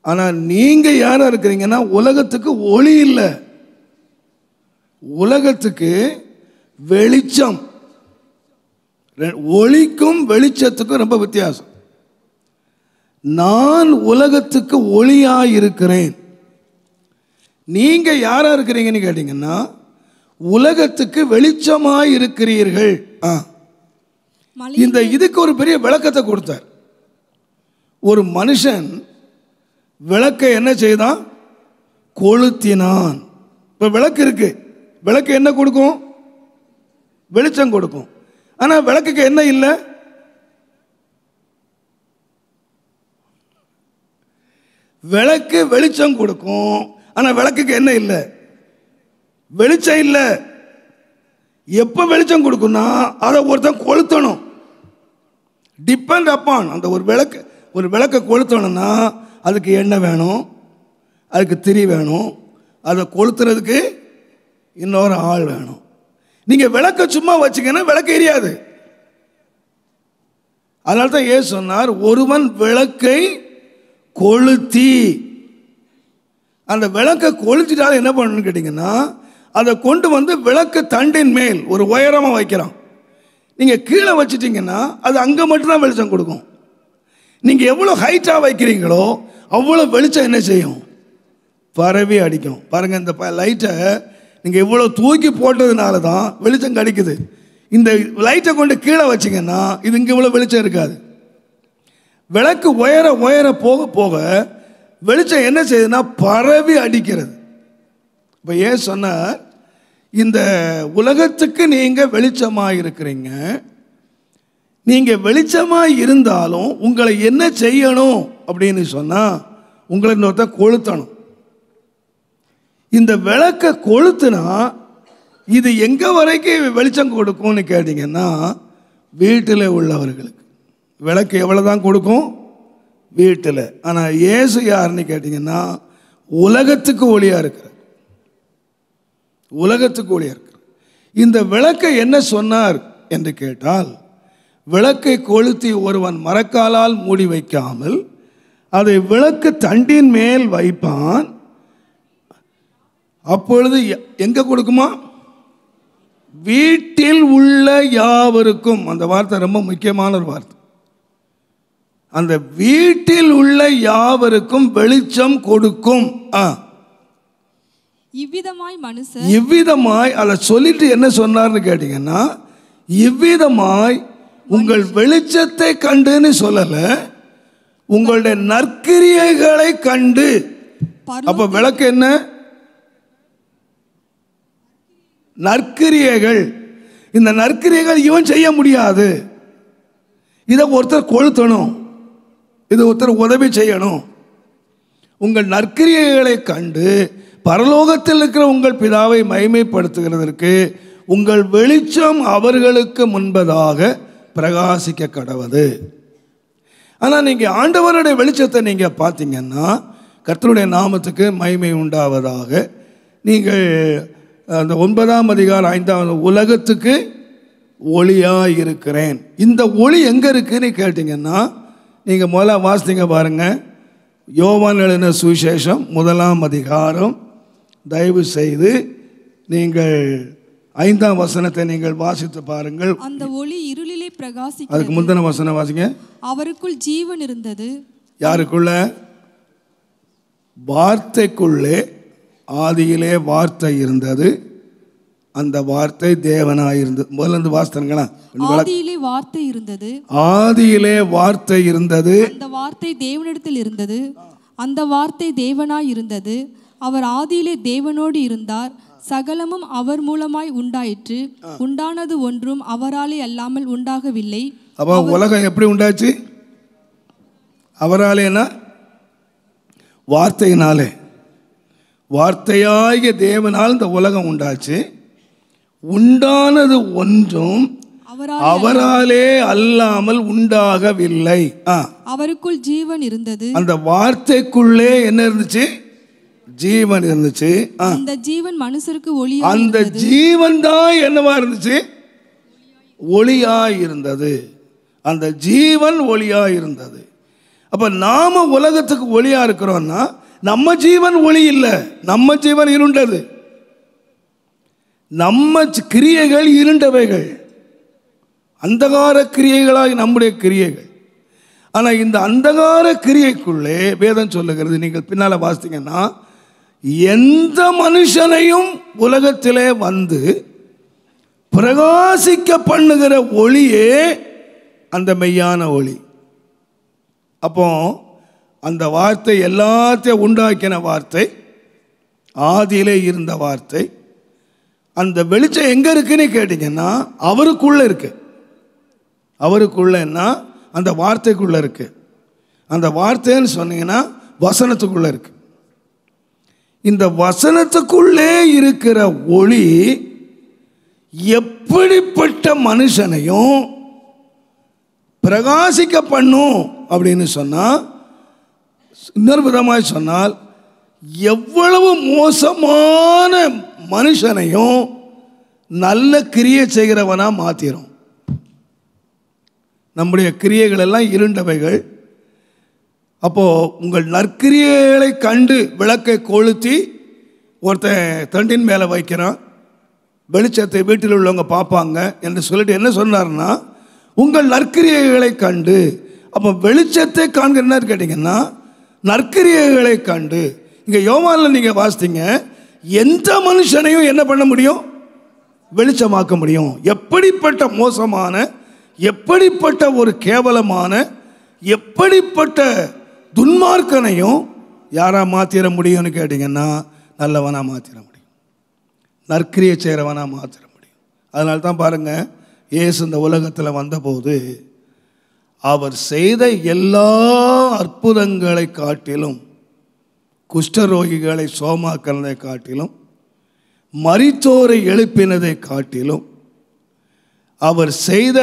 ஆனால் நீங்க யாரா இருக்கிறீங்கன்னா உலகத்துக்கு ஒளி இல்லை, உலகத்துக்கு வெளிச்சம். ஒளிக்கும் வெளிச்சத்துக்கும் ரொம்ப வித்தியாசம். நான் உலகத்துக்கு ஒளியாயிருக்கிறேன். நீங்க யாரா இருக்கிறீங்கன்னு கேட்டீங்கன்னா உலகத்துக்கு வெளிச்சமாயிருக்கிறீர்கள். இந்த இதுக்கு ஒரு பெரிய விளக்கத்தை கொடுத்தார். ஒரு மனுஷன் விளக்கை என்ன செய்தான்? கொளுத்தினான். இப்போ விளக்கு இருக்கு, விளக்கு என்ன கொடுக்கும்? வெளிச்சம் கொடுக்கும். ஆனால் விளக்குக்கு என்ன இல்லை? விளக்கு வெளிச்சம் கொடுக்கும், ஆனால் விளக்குக்கு என்ன இல்லை? வெளிச்சம் இல்லை. எப்போ வெளிச்சம் கொடுக்கும்னா அதை ஒருத்தன் கொளுத்தணும். Depend upon. அந்த ஒரு விளக்கை கொளுத்தணும்னா அதுக்கு எண்ணெய் வேணும், அதுக்கு திரி வேணும், அதை கொளுத்துறதுக்கு இன்னொரு ஆள் வேணும். நீங்கள் விளக்க சும்மா வச்சுங்கன்னா விளக்கு எரியாது. அதனால தான் இயேசு சொன்னார், ஒருவன் விளக்கை கொளுத்தி, அந்த விளக்கை கொளுத்திட்டாலும் என்ன பண்ணணும்னு கேட்டிங்கன்னா, அதை கொண்டு வந்து விளக்கு தண்டின் மேல் ஒரு உயரமாக வைக்கிறான். நீங்கள் கீழே வச்சிட்டிங்கன்னா அது அங்கே மட்டும்தான் வெளிச்சம் கொடுக்கும். நீங்கள் எவ்வளோ ஹைட்டாக வைக்கிறீங்களோ அவ்வளோ வெளிச்சம் என்ன செய்யும்? பரவி அடிக்கும். பாருங்கள், இந்த லைட்டை நீங்கள் இவ்வளோ தூக்கி போட்டதுனால தான் வெளிச்சம் கிடைக்குது. இந்த லைட்டை கொண்டு கீழே வச்சிங்கன்னா இது இங்கே இவ்வளோ வெளிச்சம் இருக்காது. விளக்கு உயர உயர போக போக வெளிச்சம் என்ன செய்யுதுன்னா பரவி அடிக்கிறது. இப்போ ஏன் சொன்னார், இந்த உலகத்துக்கு நீங்கள் வெளிச்சமாக இருக்கிறீங்க. நீங்கள் வெளிச்சமாக இருந்தாலும் உங்களை என்ன செய்யணும் அப்படின்னு சொன்னால், உங்களை இன்னொருத்த கொளுத்தணும். இந்த விளக்கை கொளுத்துனா இது எங்கே வரைக்கும் வெளிச்சம் கொடுக்கும்னு கேட்டிங்கன்னா, வீட்டில் உள்ளவர்களுக்கு விளக்கு எவ்வளோ தான் கொடுக்கும்? வீட்டில். ஆனால் இயேசு யாருன்னு கேட்டிங்கன்னா, உலகத்துக்கு ஒளியாக இருக்கிறார். உலகத்துக்கு ஒளியாக இருக்கிறார். இந்த விளக்கை என்ன சொன்னார் என்று கேட்டால், விளக்கை கொளுத்தி ஒருவன் மரக்காலால் மூடி வைக்காமல் அதை விளக்கு தண்டின் மேல் வைப்பான். அப்பொழுது எங்கே கொடுக்குமா? வீட்டில் உள்ள யாவருக்கும். அந்த வார்த்தை ரொம்ப முக்கியமான ஒரு வார்த்தை. அந்த வீட்டில் உள்ள யாவருக்கும் வெளிச்சம் கொடுக்கும். இவ்விதமாய் அதை சொல்லிட்டு என்ன சொன்னார்னு கேட்டீங்கன்னா, இவ்விதமாய் உங்கள் வெளிச்சத்தை கண்டுன்னு சொல்லல, உங்களுடைய நற்கிரியைகளை கண்டு. அப்ப விளக்கு என்ன? நற்கிரியைகள். இந்த நற்கிரியைகள் இவன் செய்ய முடியாது, இதை ஒருத்தர் கொளுத்தணும், இது ஒருத்தர் உதவி செய்யணும். உங்கள் நற்கிரியைகளை கண்டு பரலோகத்தில் இருக்கிற உங்கள் பிதாவை மகிமைப்படுத்துகிறதற்கு உங்கள் வெளிச்சம் அவர்களுக்கு முன்பதாக பிரகாசிக்க கடவது. ஆனால் நீங்கள் ஆண்டவருடைய வெளிச்சத்தை நீங்கள் பார்த்தீங்கன்னா, கர்த்தருடைய நாமத்துக்கு மகிமை உண்டாவதாக. நீங்கள் அந்த 9ஆம் அதிகாரம் 5வது, உலகத்துக்கு ஒளியாக இருக்கிறேன். இந்த ஒளி எங்கே இருக்குன்னு கேட்டிங்கன்னா, நீங்கள் முதல்ல வாசிங்க பாருங்கள். யோவான் எழுதின சுவிசேஷம் 1ஆம் அதிகாரம். தயவு செய்து நீங்கள் 5ஆம் வசனத்தை நீங்கள் வாசித்து பாருங்கள். அந்த ஒளி இருளிலே பிரகாசிக்கிறது. அதுக்கு முந்தின வசனம் வாசிங்க. அவருக்குள் ஜீவன் இருந்தது. யாருக்குள்ள? வார்த்தைக்குள்ளே ஆதியிலே வார்த்தை இருந்தது, அந்த வார்த்தை தேவனாயிருந்தது. முதல்ல இருந்து வாசித்தங்களா? ஆதியிலே வார்த்தை இருந்தது. ஆதியிலே வார்த்தை இருந்தது. அந்த வார்த்தை தேவனிடத்தில் இருந்தது. அந்த வார்த்தை தேவனாய் இருந்தது. அவர் ஆதியிலே தேவனோடு இருந்தார். சகலமும் அவர் மூலமாய் உண்டாயிற்று. உண்டானது ஒன்றும் அவராலே அல்லாமல் உண்டாகவில்லை. அப்போ உலகம் எப்படி உண்டாச்சு? அவராலேனா? வார்த்தையினாலே. வார்த்தையாகிய தேவனால் இந்த உலகம் உண்டாச்சு. உண்டானது ஒன்றும் அவராலே அல்லாமல் உண்டாகவில்லை. அவருக்குள் ஜீவன் இருந்தது. அந்த வார்த்தைக்குள்ளே என்ன இருந்துச்சு? ஜீவன் இருந்துச்சு. அந்த ஜீவன் மனுஷருக்கு ஒளியா. அந்த ஜீவன் தான் என்னவா இருந்துச்சு? ஒளியாய் இருந்தது. அந்த ஜீவன் ஒளியாய் இருந்தது. அப்ப நாம உலகத்துக்கு ஒளியா இருக்கிறோம்னா, நம்ம ஜீவன் ஒளி இல்லை, நம்ம ஜீவன் இருண்டது. நம்ம கிரியைகள் இருண்டவைகள், அந்தகார கிரியைகளாக நம்முடைய கிரியைகள். ஆனால் இந்த அந்தகார கிரியைக்குள்ளே வேதம் சொல்லுகிறது, நீங்கள் பின்னால் வாசித்தீங்கன்னா, எந்த மனுஷனையும் உலகத்திலே வந்து பிரகாசிக்க பண்ணுகிற ஒளியே அந்த மெய்யான ஒளி. அப்போ அந்த வார்த்தை எல்லாத்தையும் உண்டாக்கின வார்த்தை, ஆதியிலே இருந்த வார்த்தை. அந்த வெளிச்சம் எங்கே இருக்குன்னு கேட்டிங்கன்னா, அவருக்குள்ளே இருக்கு. அவருக்குள்ளன்னா அந்த வார்த்தைக்குள்ளே இருக்கு. அந்த வார்த்தைன்னு சொன்னீங்கன்னா வசனத்துக்குள்ளே இருக்கு. இந்த வசனத்துக்குள்ளே இருக்கிற ஒளி எப்படிப்பட்ட மனுஷனையும் பிரகாசிக்க பண்ணும் அப்படின்னு சொன்னால், இன்னொரு விதமாக சொன்னால், எவ்வளவு மோசமான மனுஷனையும் நல்ல கிரியை செய்கிறவனா மாற்றிடும். நம்முடைய கிரியைகள் எல்லாம் இருண்டவைகள். அப்போது உங்கள் நற்கிரியைகளை கண்டு விளக்கை கொளுத்தி ஒருத்தன் தண்டின் மேலே வைக்கிறான், வெளிச்சத்தை வீட்டில் உள்ளவங்க பார்ப்பாங்க என்று சொல்லிட்டு என்ன சொன்னார்னா, உங்கள் நற்கிரியைகளை கண்டு. அப்போ வெளிச்சத்தை காண்கிறேன்னு கேட்டிங்கன்னா நற்கிரியைகளை கண்டு. இங்கே யோவானில் நீங்கள் வாசித்தீங்க, எந்த மனுஷனையும் என்ன பண்ண முடியும்? வெளிச்சமாக்க முடியும். எப்படிப்பட்ட மோசமான, எப்படிப்பட்ட ஒரு கேவலமான, எப்படிப்பட்ட துன்மார்க்கனையும் யாரா மாற்றிட முடியும்னு கேட்டிங்கன்னா நல்லவனாக மாற்றிட முடியும், நற்கிரியை செய்கிறவனாக மாற்றிட முடியும். அதனால தான் பாருங்கள், இயேசு இந்த உலகத்தில் வந்தபோது அவர் செய்த எல்லா அற்புதங்களை காட்டிலும், குஷ்டரோகிகளை சோமாக்கிறதை காட்டிலும், மரித்தோரை எழுப்பினதை காட்டிலும், அவர் செய்த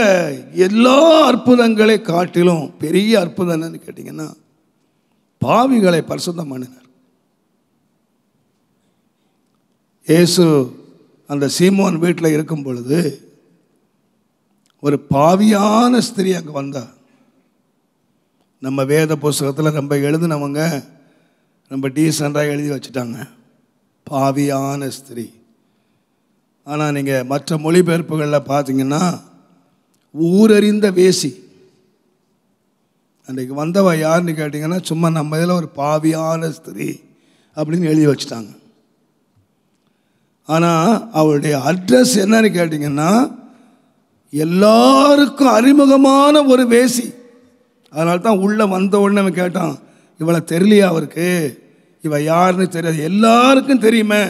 எல்லா அற்புதங்களை காட்டிலும் பெரிய அற்புதம் என்னன்னு கேட்டிங்கன்னா பாவிகளை பரிசுத்தம் பண்ணினார். இயேசு அந்த சீமோன் வீட்டில் இருக்கும் பொழுது ஒரு பாவியான ஸ்திரீ அங்கே வந்தார். நம்ம வேத புஸ்தகத்தில் ரொம்ப எழுதினவங்க ரொம்ப டீசெண்டாக எழுதி வச்சுட்டாங்க, பாவியான ஸ்திரீ. ஆனால் நீங்கள் மற்ற மொழிபெயர்ப்புகளில் பார்த்தீங்கன்னா ஊரறிந்த வேசி. அன்றைக்கு வந்தவ யாருன்னு கேட்டிங்கன்னா சும்மா நம்ம இதில் ஒரு பாவியான ஸ்திரீ அப்படின்னு எழுதி வச்சுட்டாங்க. ஆனால் அவளுடைய அட்ரஸ் என்னன்னு கேட்டிங்கன்னா எல்லாருக்கும் அறிமுகமான ஒரு வேசி. அதனால தான் உள்ளே வந்த உடனே அவன் கேட்டான், இவளை தெரியலையா அவருக்கு? இவ யாருன்னு தெரியாது, எல்லாருக்கும் தெரியுமே,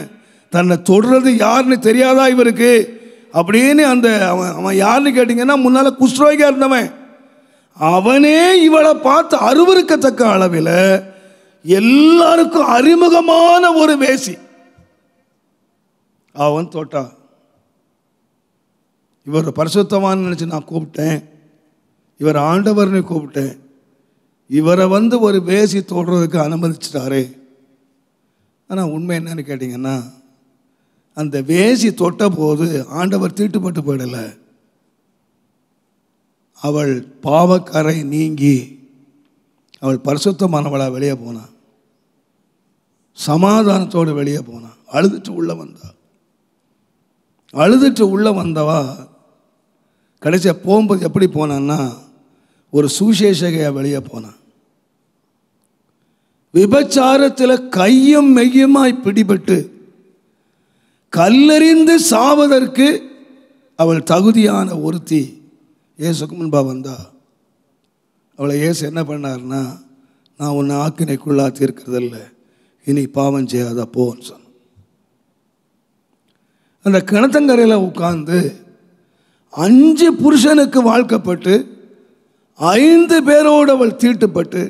தன்னை தொடுறது யாருன்னு தெரியாதா இவருக்கு அப்படின்னு அந்த அவன் யாருன்னு கேட்டிங்கன்னா முன்னால் குஷ்டரோகியாக இருந்தவன். அவனே இவளை பார்த்து அருவருக்கத்தக்க அளவில் எல்லாருக்கும் அறிமுகமான ஒரு வேசி. அவன் தொட்டா. இவர் பரிசுத்தவான்னு நினச்சி நான் கூப்பிட்டேன், இவர் ஆண்டவர்னு கூப்பிட்டேன், இவரை ஒரு வேசி தொடுறதுக்கு அனுமதிச்சிட்டாரு. ஆனால் உண்மை என்னன்னு கேட்டிங்கன்னா அந்த வேசி தொட்ட போது ஆண்டவர் தீட்டுப்பட்டு போயிடலை. அவள் பாவக்கரை நீங்கி அவள் பரிசுத்தமானவளாக வெளியே போனான், சமாதானத்தோடு வெளியே போனான். அழுதுட்டு உள்ளே வந்தா. அழுதுட்டு உள்ளே வந்தவா கடைசியாக போகும்போது எப்படி போனான்னா ஒரு சுவிசேஷகையாக வெளியே போனான். விபச்சாரத்தில் கையும் மெய்யுமாய் பிடிபட்டு கல்லெறிந்து சாவதற்கு அவள் தகுதியான ஒருத்தி இயேசுக்கு முன்பாக வந்தா. அவளை இயேசு என்ன பண்ணார்னா, நான் உன்னை ஆக்கினைக்குள்ளாத்தி இருக்கிறதில்ல, இனி பாவம் செய்யாத போன்னு சொன்ன. அந்த கிணத்தங்கரையில் உட்கார்ந்து 5 புருஷனுக்கு வாழ்க்கப்பட்டு 5 பேரோடு அவள் தீட்டுப்பட்டு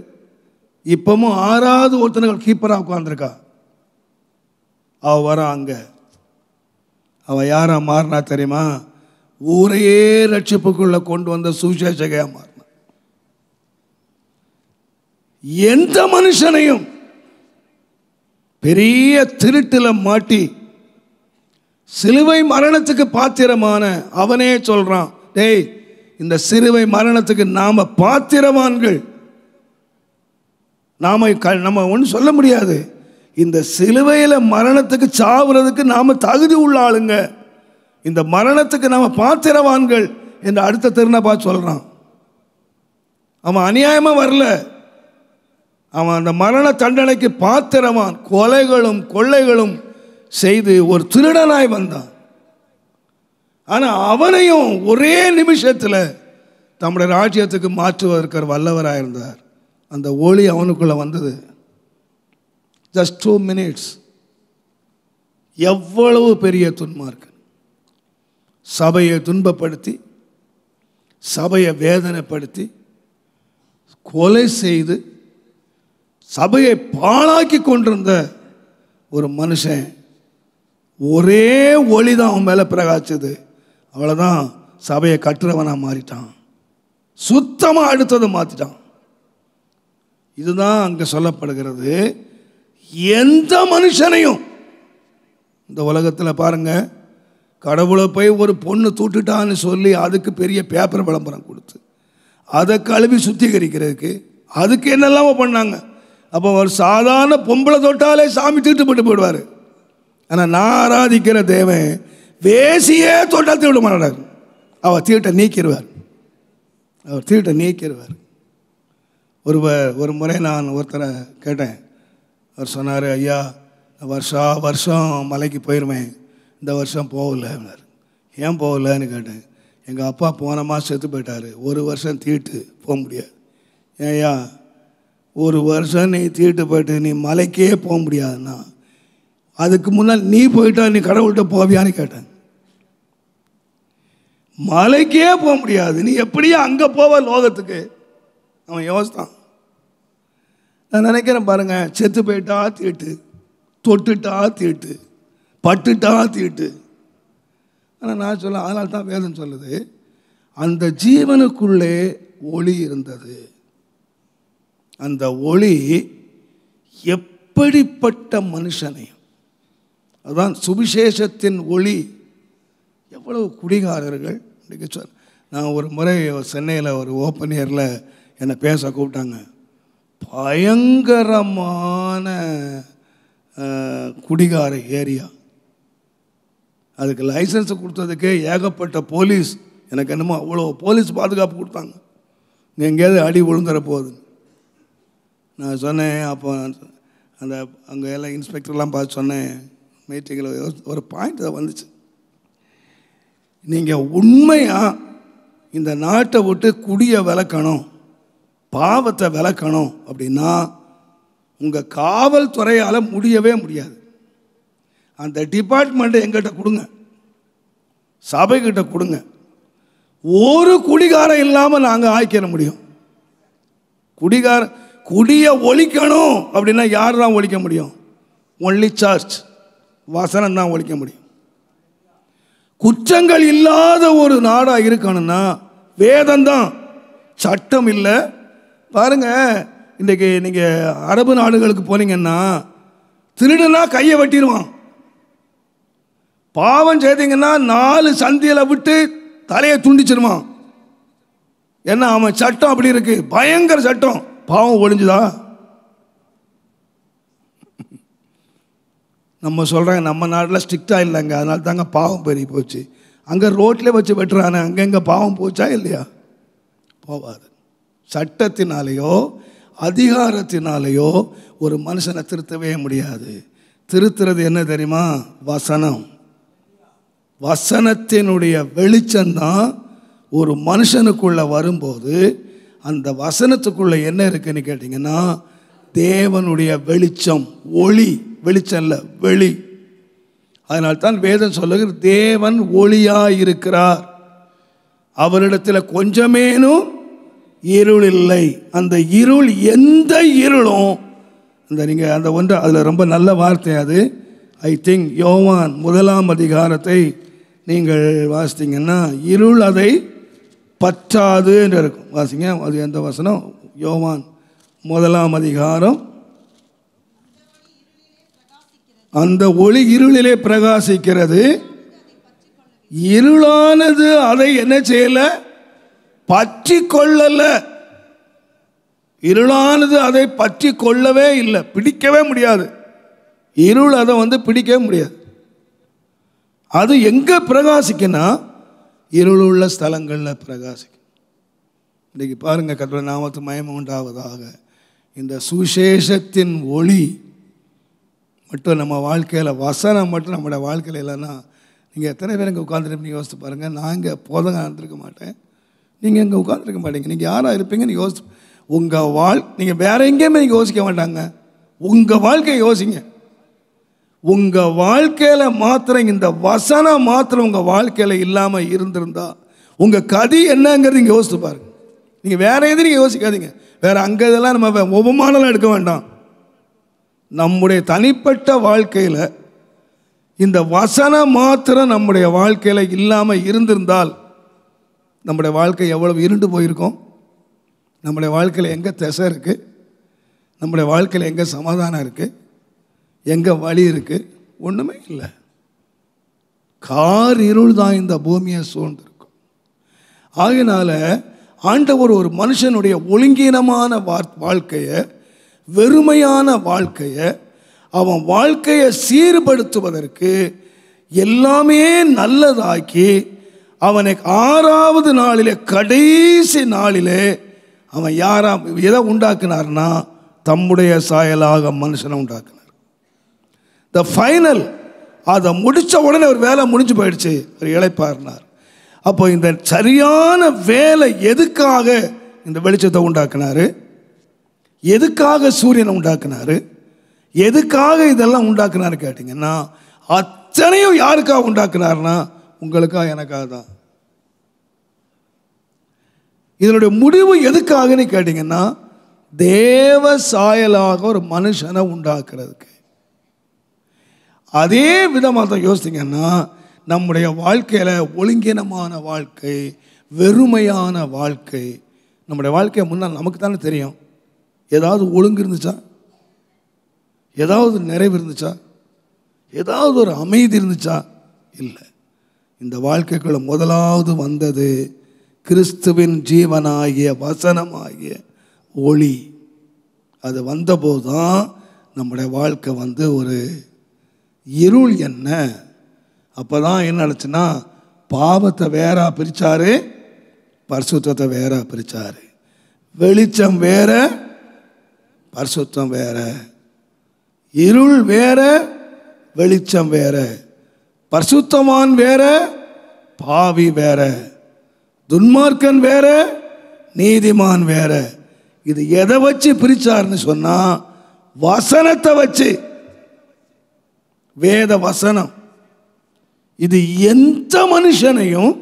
இப்பவும் 6வது ஒருத்தனுக்கு கீப்பராக உட்கார்ந்துருக்கா. அவள் வர அங்கே அவள் யாரா மாறினா தெரியுமா? ஊரையே ரட்சிப்புக்குள்ள கொண்டு வந்த சுவிசேஷகையா மாறினா. எந்த மனுஷனையும் பெரிய திருட்டில் மாட்டி சிலுவை மரணத்துக்கு பாத்திரமான அவனே சொல்றான், டேய் இந்த சிலுவை மரணத்துக்கு நாம பாத்திரவான்கள், நம்ம ஒன்றும் சொல்ல முடியாது, இந்த சிலுவையில் மரணத்துக்கு சாவுறதுக்கு நாம தகுதி உள்ள ஆளுங்க, இந்த மரணத்துக்கு நாம பாத்திரவான்கள் என்று அடுத்த திருநபா சொல்றான். அவன் அநியாயமா வரல, அவன் அந்த மரண தண்டனைக்கு பாத்திரவான். கொலைகளும் கொள்ளைகளும் செய்து ஒரு திருடனாய் வந்தான். ஆனால் அவனையும் ஒரே நிமிஷத்தில் தம்முடைய ராஜ்யத்துக்கு மாற்றுவதற்கு வல்லவராக இருந்தார். அந்த ஒளி அவனுக்குள்ள வந்தது. Just 2 minutes. எவ்வளவு பெரிய துன்மார்க்கன்! சபையை துன்பப்படுத்தி, சபையை வேதனைப்படுத்தி, கொலை செய்து, சபையை பாழாக்கி கொண்டிருந்த ஒரு மனுஷன், ஒரே ஒளி தான் அவன் மேலே பிரகாச்சது. அவ்வளோதான், சபையை கட்டுறவனாக மாறிட்டான். சுத்தமாக அடுத்தது மாற்றிட்டான். இதுதான் அங்கே சொல்லப்படுகிறது. எந்த மனுஷனையும் இந்த உலகத்தில் பாருங்க, கடவுளை போய் ஒரு பொண்ணு தூட்டுட்டான்னு சொல்லி அதுக்கு பெரிய பேப்பர் விளம்பரம் கொடுத்து அதை கழுவி சுத்திகரிக்கிறதுக்கு அதுக்கு என்னெல்லாமோ பண்ணாங்க. அப்போ ஒரு சாதாரண பொம்பளை தொட்டாலே சாமி தீட்டுப்பட்டு போயிடுவார். ஆனால் நான் ஆராதிக்கிற தேவன் வேசியே தொட்டால் தீவிட மாட்டார். அவர் தீட்டை நீக்கிடுவார். அவர் தீட்டை நீக்கிடுவார். ஒரு முறை நான் ஒருத்தரை கேட்டேன். அவர் சொன்னார், ஐயா வருஷம் மலைக்கு போயிடுவேன், இந்த வருஷம் போகல. ஏன் போகலன்னு கேட்டேன். எங்கள் அப்பா போன மாதம் செத்து போயிட்டார், ஒரு வருஷம் தீட்டு போக முடியாது. ஏய்யா ஒரு வருஷம் நீ தீட்டு போயிட்டு நீ மலைக்கே போக முடியாதுன்னா அதுக்கு முன்னால் நீ போயிட்டா நீ கடவுள்கிட்ட போவியான்னு கேட்டேன். மலைக்கே போக முடியாது, நீ எப்படியா அங்கே போவ லோகத்துக்கு? அவன் யோசித்தான். நான் நினைக்கிறேன் பாருங்க, செத்து போயிட்டா தீட்டு, தொட்டுட்டா தீட்டு, பட்டுட்டா தீட்டு. ஆனால் நான் சொல்ல, அதனால தான் வேதம் சொல்லுது, அந்த ஜீவனுக்குள்ளே ஒளி இருந்தது. அந்த ஒளி எப்படிப்பட்ட மனுஷனையும், அதுதான் சுவிசேஷத்தின் ஒளி. எவ்வளவு குடிகாரர்கள் இன்றைக்கி நான் ஒரு முறை சென்னையில் ஒரு ஓப்பன் ஏரில் என்னை பேச கூப்பிட்டாங்க. பயங்கரமான குடிகார ஏரியா. அதுக்கு லைசன்ஸ் கொடுத்ததுக்கே ஏகப்பட்ட போலீஸ், எனக்கு என்னமோ அவ்வளோ போலீஸ் பாதுகாப்பு கொடுத்தாங்க. நீ எங்கேயாவது அடி விழுந்துற போகுது. நான் சொன்னேன், அப்போ அந்த அங்கே எல்லாம் இன்ஸ்பெக்டர்லாம் பார்த்து சொன்னேன் மீட்டிங்கில், ஒரு பாயிண்ட் தான் வந்துச்சு. நீங்கள் உண்மையாக இந்த நாட்டை விட்டு குடியை விளக்கணும், பாவத்தை விளக்கணும் அப்படின்னா உங்கள் காவல்துறையால் முடியவே முடியாது. அந்த டிபார்ட்மெண்ட்டை எங்கிட்ட கொடுங்க, சபைக்கிட்ட கொடுங்க. ஒரு குடிகாரம் இல்லாமல் நாங்கள் ஆய்க்கிற முடியும். குடியை ஒழிக்கணும் அப்படின்னா யார் தான் ஒழிக்க முடியும்? ஒன்லி சர்ச், வசனம் தான் ஒழிக்க முடியும். குற்றங்கள் இல்லாத ஒரு நாடாக இருக்கணும்னா வேதம்தான், சட்டம் இல்லை. பாருங்க, இன்றைக்கி நீங்கள் அரபு நாடுகளுக்கு போனீங்கன்னா திருடுனா கையை வெட்டிடுவான். பாவம் செய்தீங்கன்னா 4 சந்தியில் விட்டு தலையை துண்டிச்சிருவான். என்ன, அவன் சட்டம் அப்படி இருக்கு, பயங்கர சட்டம். பாவம் ஒழிஞ்சுதா? நம்ம சொல்கிறாங்க நம்ம நாட்டில் ஸ்ட்ரிக்டாக இல்லைங்க, அதனால தாங்க பாவம் பெருகி போச்சு. அங்கே ரோட்டில் வச்சு வெட்டுறானே, அங்கங்கே பாவம் போச்சா இல்லையா? போவாது. சட்டத்தினாலேயோ அதிகாரத்தினாலேயோ ஒரு மனுஷனை திருத்தவே முடியாது. திருத்துறது என்ன தெரியுமா? வசனம். வசனத்தினுடைய வெளிச்சம்தான் ஒரு மனுஷனுக்குள்ளே வரும்போது அந்த வசனத்துக்குள்ளே என்ன இருக்குன்னு கேட்டிங்கன்னா தேவனுடைய வெளிச்சம், ஒளி. வெளிச்சம் இல்லை, வெளி. அதனால்தான் வேதம் சொல்லுகிற தேவன் ஒளியாக இருக்கிறார், அவரிடத்தில் கொஞ்சமேனும் இருள் இல்லை. அந்த இருள், எந்த இருளும், இந்த நீங்கள் அந்த ஒன்று அதில் ரொம்ப நல்ல வார்த்தை அது. ஐ திங்க் யோவான் 1ஆம் அதிகாரத்தை நீங்கள் வாசித்தீங்கன்னா இருள் அதை பற்றாது என்று இருக்கும். வாசிங்க, அது எந்த வசனம்? யோவான் 1ஆம் அதிகாரம். அந்த ஒளி இருளிலே பிரகாசிக்கிறது, இருளானது அதை என்ன செய்யல? பற்றி கொள்ளல. இருளானது அதை பற்றி கொள்ளவே இல்லை, பிடிக்கவே முடியாது. இருள் அதை பிடிக்கவே முடியாது. அது எங்கே பிரகாசிக்குன்னா இருளுள்ள ஸ்தலங்களில் பிரகாசிக்கும். இன்றைக்கி பாருங்கள், கர்த்தருடைய நாமத்துக்கு மகிமை உண்டாவதாக. இந்த சுவிசேஷத்தின் ஒளி மட்டும் நம்ம வாழ்க்கையில், வசனம் மட்டும் நம்மளோட வாழ்க்கையில் இல்லைன்னா, நீங்கள் எத்தனை பேர் இங்கே உட்காந்துருப்பீங்க யோசித்து பாருங்கள். நான் இங்கே போதங்க இருந்திருக்க மாட்டேன், நீங்கள் இங்கே உட்காந்துருக்க மாட்டீங்க. நீங்கள் யாராக இருப்பீங்கன்னு யோசி. உங்கள் நீங்கள் வேற எங்கேயுமே நீங்கள் யோசிக்க மாட்டாங்க, உங்கள் வாழ்க்கையை யோசிங்க. உங்கள் வாழ்க்கையில் மாத்திரம் இந்த வசனம் மாத்திரம் உங்கள் வாழ்க்கையில் இல்லாமல் இருந்திருந்தா உங்கள் கதி என்னங்கிறது நீங்கள் யோசித்து பாருங்க. நீங்கள் வேற எதுவும் நீங்கள் யோசிக்காதீங்க. வேறு அங்கே இதெல்லாம் நம்ம உபமானலாம் எடுக்க வேண்டாம். நம்முடைய தனிப்பட்ட வாழ்க்கையில் இந்த வசனம் மாத்திரம் நம்முடைய வாழ்க்கையில் இல்லாமல் இருந்திருந்தால் நம்முடைய வாழ்க்கை எவ்வளவு இருண்டு போயிருக்கோம். நம்முடைய வாழ்க்கையில் எங்கே திசை இருக்குது, நம்முடைய வாழ்க்கையில் எங்கே சமாதானம் இருக்குது, எங்கே வழி இருக்குது? ஒன்றுமே இல்லை. கார் இருள் தான் இந்த பூமியை சூழ்ந்திருக்கும். ஆகையினால ஆண்டவர் ஒரு மனுஷனுடைய ஒழுங்கீனமான வாழ்க்கையை, வெறுமையான வாழ்க்கையை, அவன் வாழ்க்கையை சீர்படுத்துவதற்கு எல்லாமே நல்லதாக்கி அவனை 6வது நாளிலே, கடைசி நாளிலே அவன் எதை உண்டாக்குனார்னா தம்முடைய சாயலாக மனுஷனை உண்டாக்குனார். த ஃபைனல், அதை முடித்த உடனே ஒரு வேலை முடிஞ்சு போயிடுச்சு, ஒரு இளைப்பாறினார். அப்போ இந்த சரியான வேலை எதுக்காக இந்த வெளிச்சத்தை உண்டாக்குனாரு, எதுக்காக சூரியனை உண்டாக்குனாரு, எதுக்காக இதெல்லாம் உண்டாக்குனாரு கேட்டிங்கன்னா, அத்தனையும் யாருக்காக உண்டாக்குனார்னா உங்களுக்காக, எனக்காக தான். இதனுடைய முடிவு எதுக்காகன்னு கேட்டிங்கன்னா, தேவ சாயலாக ஒரு மனுஷனை உண்டாக்குறதுக்கு. அதே விதமாக தான் யோசித்தீங்கன்னா, நம்முடைய வாழ்க்கையில் ஒழுங்கீனமான வாழ்க்கை, வெறுமையான வாழ்க்கை, நம்முடைய வாழ்க்கையை முன்னால் நமக்கு தானே தெரியும். ஏதாவது ஒழுங்கு இருந்துச்சா, ஏதாவது நிறைவு இருந்துச்சா, ஏதாவது ஒரு அமைதி இருந்துச்சா? இல்லை. இந்த வாழ்க்கைக்குள்ள முதலாவது வந்தது கிறிஸ்துவின் ஜீவனாகிய வசனமாகிய ஒளி. அது வந்தபோது தான் நம்முடைய வாழ்க்கை ஒரு இருள் என்ன. அப்போ தான் என்ன நினச்சுன்னா, பாவத்தை வேற பிரித்தாரு, பரிசுத்தத்தை வேற பிரித்தாரு. வெளிச்சம் வேற, பரிசுத்தம் வேற. இருள் வேற, வெளிச்சம் வேற. பரிசுத்தமான் வேற, பாவி வேற. துன்மார்க்கன் வேற, நீதிமான் வேற. இது எதை வச்சு பிரிச்சார்னு சொன்னா, வசனத்தை வச்சு. வேத வசனம் இது எந்த மனுஷனையும்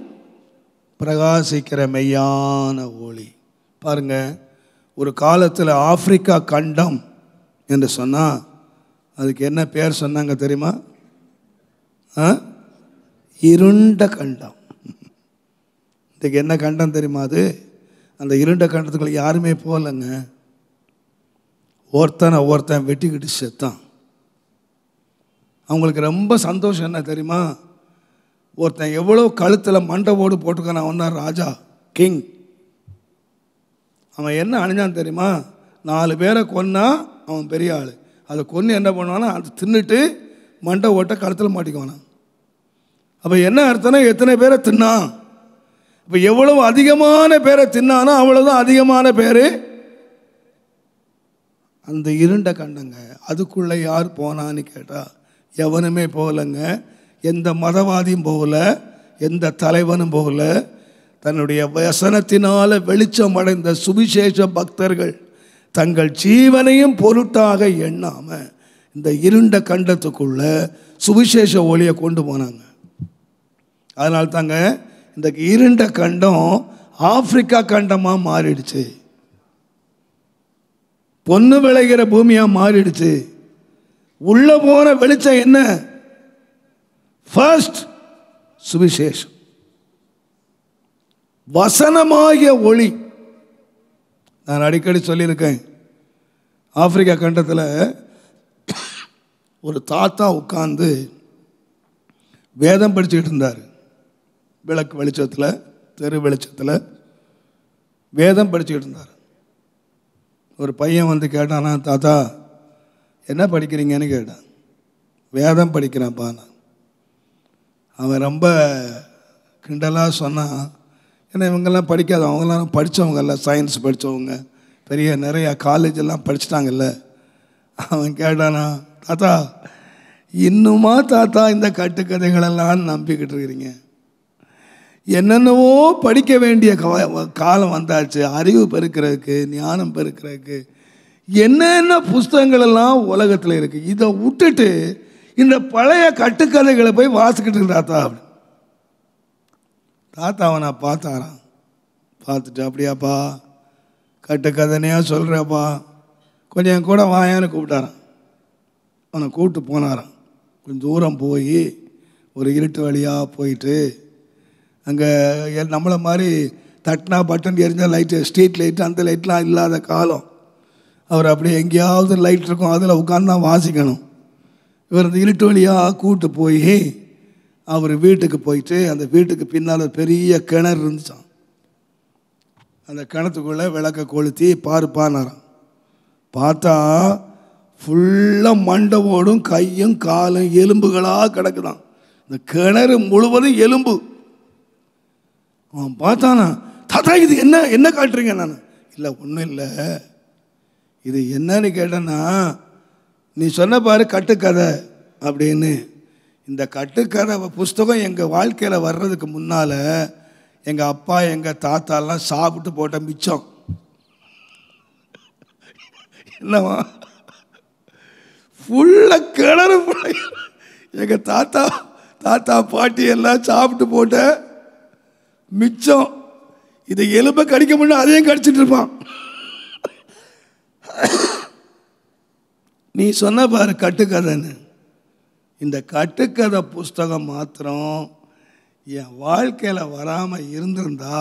பிரகாசிக்கிற மெய்யான ஒளி. பாருங்க, ஒரு காலத்தில் ஆப்பிரிக்கா கண்டம் என்று சொன்னா அதுக்கு என்ன பேர் சொன்னாங்க தெரியுமா? இருண்ட கண்டம். இதுக்கு என்ன கண்டம் தெரியுமா? அது அந்த இருண்ட கண்டத்துக்குள்ள யாருமே போகலைங்க. ஒருத்தன் வெட்டிக்கிட்டு செத்தான். அவங்களுக்கு ரொம்ப சந்தோஷம் என்ன தெரியுமா? ஒருத்தன் எவ்வளோ கழுத்தில் மண்டை ஓடு போட்டுக்கான, அவன் தான் ராஜா, கிங். அவன் என்ன அணிஞ்சான் தெரியுமா? 4 பேரை கொன்னா அவன் பெரிய ஆள். அதை கொன்று என்ன பண்ணுவானா, அதை தின்னுட்டு மண்டை ஓட்டை கழுத்தில் மாட்டிக்குவானா. அப்போ என்ன அர்த்தம்னா, எத்தனை பேரை தின்னான். இப்போ எவ்வளவு அதிகமான பேரை தின்னானோ அவ்வளோதான் அதிகமான பேர். அந்த இருண்ட கண்டங்க. அதுக்குள்ளே யார் போனான்னு கேட்டால் எவனுமே போகலைங்க. எந்த மதவாதியும் போகல, எந்த தலைவனும் போகல. தன்னுடைய வசனத்தினால வெளிச்சம் அடைந்த சுவிசேஷ பக்தர்கள் தங்கள் ஜீவனையும் பொருட்டாக எண்ணாம இந்த இருண்ட கண்டத்துக்குள்ள சுவிசேஷ ஒளியை கொண்டு போனாங்க. அதனால தாங்க இந்த இருண்ட கண்டம் ஆப்பிரிக்கா கண்டமாக மாறிடுச்சு, பொண்ணு விளைகிற பூமியாக மாறிடுச்சு. உள்ள போன வெளிச்சம் என்ன? ஃபர்ஸ்ட் சுவிசேஷம், வசனமாகிய ஒளி. நான் அடிக்கடி சொல்லியிருக்கேன், ஆப்பிரிக்கா கண்டத்தில் ஒரு தாத்தா உட்கார்ந்து வேதம் படிச்சுக்கிட்டு இருந்தார். விளக்கு வெளிச்சத்தில், தெரு வெளிச்சத்தில் வேதம் படிச்சுக்கிட்டு இருந்தார். ஒரு பையன் வந்து கேட்டானா, தாத்தா என்ன படிக்கிறீங்கன்னு கேட்டான். வேதம் படிக்கிறேன்ப்பா. அவன் ரொம்ப கிண்டலாக சொன்னான். ஏன்னா இவங்கெல்லாம் படிக்காத, அவங்களாம் படித்தவங்கல்ல, சயின்ஸ் படித்தவங்க, நிறையா காலேஜெல்லாம் படிச்சிட்டாங்கல்ல. அவன் கேட்டானா, தாத்தா இன்னுமா தாத்தா இந்த கட்டுக்கதைகளெல்லாம் நம்பிக்கிட்டு இருக்கிறீங்க? என்னென்னவோ படிக்க வேண்டிய காலம் வந்தாச்சு, அறிவு பெருக்கிறதுக்கு, ஞானம் பெருக்கிறதுக்கு. என்னென்ன புஸ்தகங்களெல்லாம் உலகத்தில் இருக்குது. இதை விட்டுட்டு இந்த பழைய கட்டுக்கதைகளை போய் வாசிக்கிட்டு இருக்கு தாத்தா. அப்படி தாத்தாவை நான் பார்த்தாரான். பார்த்துட்டு, அப்படியாப்பா கட்டுக்கதைனையா சொல்கிறப்பா, கொஞ்சம் என் கூட வாயான்னு கூப்பிட்டாரான். அவனை கூப்பிட்டு போனாரான். கொஞ்சம் தூரம் போய் ஒரு இருட்டு வழியாக போயிட்டு, அங்கே நம்மளை மாதிரி தட்டினா பட்டன் எரிஞ்சால் லைட்டு, ஸ்ட்ரீட் லைட்டு, அந்த லைட்லாம் இல்லாத காலம். அவர் அப்படியே எங்கேயாவது லைட் இருக்கும், அதில் உட்காந்து தான் வாசிக்கணும். இவர் அந்த இருட்டு வழியாக கூப்பிட்டு போய் அவர் வீட்டுக்கு போயிட்டு, அந்த வீட்டுக்கு பின்னால் பெரிய கிணறு இருந்துச்சான். அந்த கிணத்துக்குள்ளே விளக்க கொளுத்தி பாருப்பானாராம். பார்த்தா ஃபுல்லாக மண்டை ஓடும், கையும் காலும் எலும்புகளாக கிடக்குதான். இந்த கிணறு முழுவதும் எலும்பு. அவன் பார்த்தானா, தாத்தா இது என்ன என்ன காட்டுறீங்க? நான் இல்லை ஒன்றும் இல்லை, இது என்னன்னு கேட்டேன்னா நீ சொன்ன பாரு கட்டுக்கதை அப்படின்னு. இந்த கட்டுக்கதை புஸ்தகம் எங்கள் வாழ்க்கையில் வர்றதுக்கு முன்னால் எங்கள் அப்பா எங்கள் தாத்தாலாம் சாப்பிட்டு போட்ட மிச்சம். என்னவா ஃபுல்லாக கிணறு எங்கள் தாத்தா பாட்டி எல்லாம் சாப்பிட்டு போட்ட மிச்சம். இதை எலும்பை கடிக்க முடியும், அதையும் கடிச்சிட்டு இருப்பான். நீ சொன்ன பாரு கட்டுக்கதைன்னு. இந்த கட்டுக்கதை புஸ்தகம் மாத்திரம் என் வாழ்க்கையில் வராமல் இருந்திருந்தா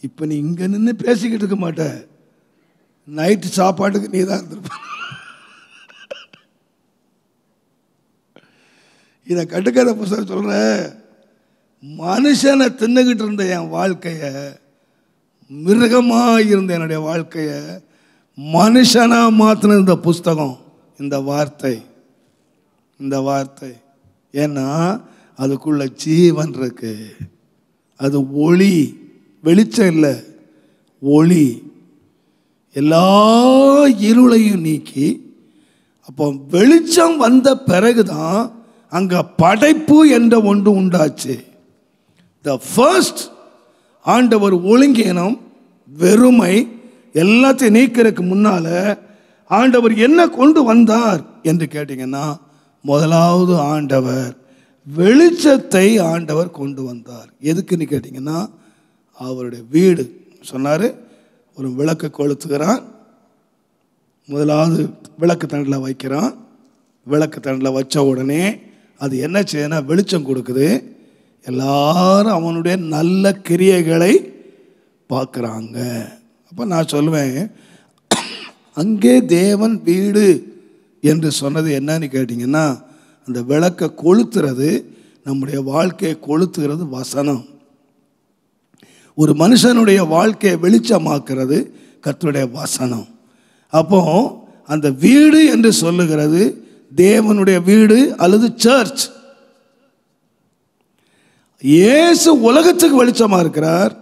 இப்போ நீ இங்கே நின்று பேசிக்கிட்டு இருக்க மாட்ட, நைட்டு சாப்பாட்டுக்கு நீ தான் இருந்திருப்ப. இதை கட்டுக்கதை புஸ்தகம் சொல்கிற மனுஷனை தின்னுக்கிட்டு இருந்த என் வாழ்க்கையை, மிருகமாக இருந்த என்னுடைய வாழ்க்கையை மனுஷனாக மாற்றின இந்த புஸ்தகம், இந்த வார்த்தை. ஏன்னா அதுக்குள்ள ஜீவன் இருக்கு. அது ஒளி, வெளிச்சம் இல்லை, ஒளி. எல்லா இருளையும் நீக்கி அப்போ வெளிச்சம் வந்த பிறகுதான் அங்கே படைப்பு என்ற ஒன்று உண்டாச்சு. த ஃபர்ஸ்ட் ஆண்டவர் ஒழுங்கீனம், வெறுமை எல்லாத்தையும் நீக்கிறதுக்கு முன்னால் ஆண்டவர் என்ன கொண்டு வந்தார் என்று கேட்டிங்கன்னா, முதலாவது ஆண்டவர் வெளிச்சத்தை ஆண்டவர் கொண்டு வந்தார். எதுக்குன்னு கேட்டிங்கன்னா, அவருடைய வீடு சொன்னார். ஒரு விளக்கு கொளுத்துகிறான், முதலாவது விளக்கு தண்டில் வைக்கிறான். விளக்கு தண்டில் வச்ச உடனே அது என்ன செய்யணும், வெளிச்சம் கொடுக்குது. எல்லாரும் அவனுடைய நல்ல கிரியைகளை பார்க்குறாங்க. அப்போ நான் சொல்லுவேன், அங்கே தேவன் வீடு என்று சொன்னது என்னன்னு கேட்டிங்கன்னா, அந்த விளக்கை கொளுத்துறது, நம்முடைய வாழ்க்கையை கொளுத்துகிறது வசனம். ஒரு மனுஷனுடைய வாழ்க்கையை வெளிச்சமாக்குறது கர்த்தருடைய வசனம். அப்போ அந்த வீடு என்று சொல்லுகிறது தேவனுடைய வீடு அல்லது சர்ச். இயேசு உலகத்துக்கு வெளிச்சமாக இருக்கிறார்.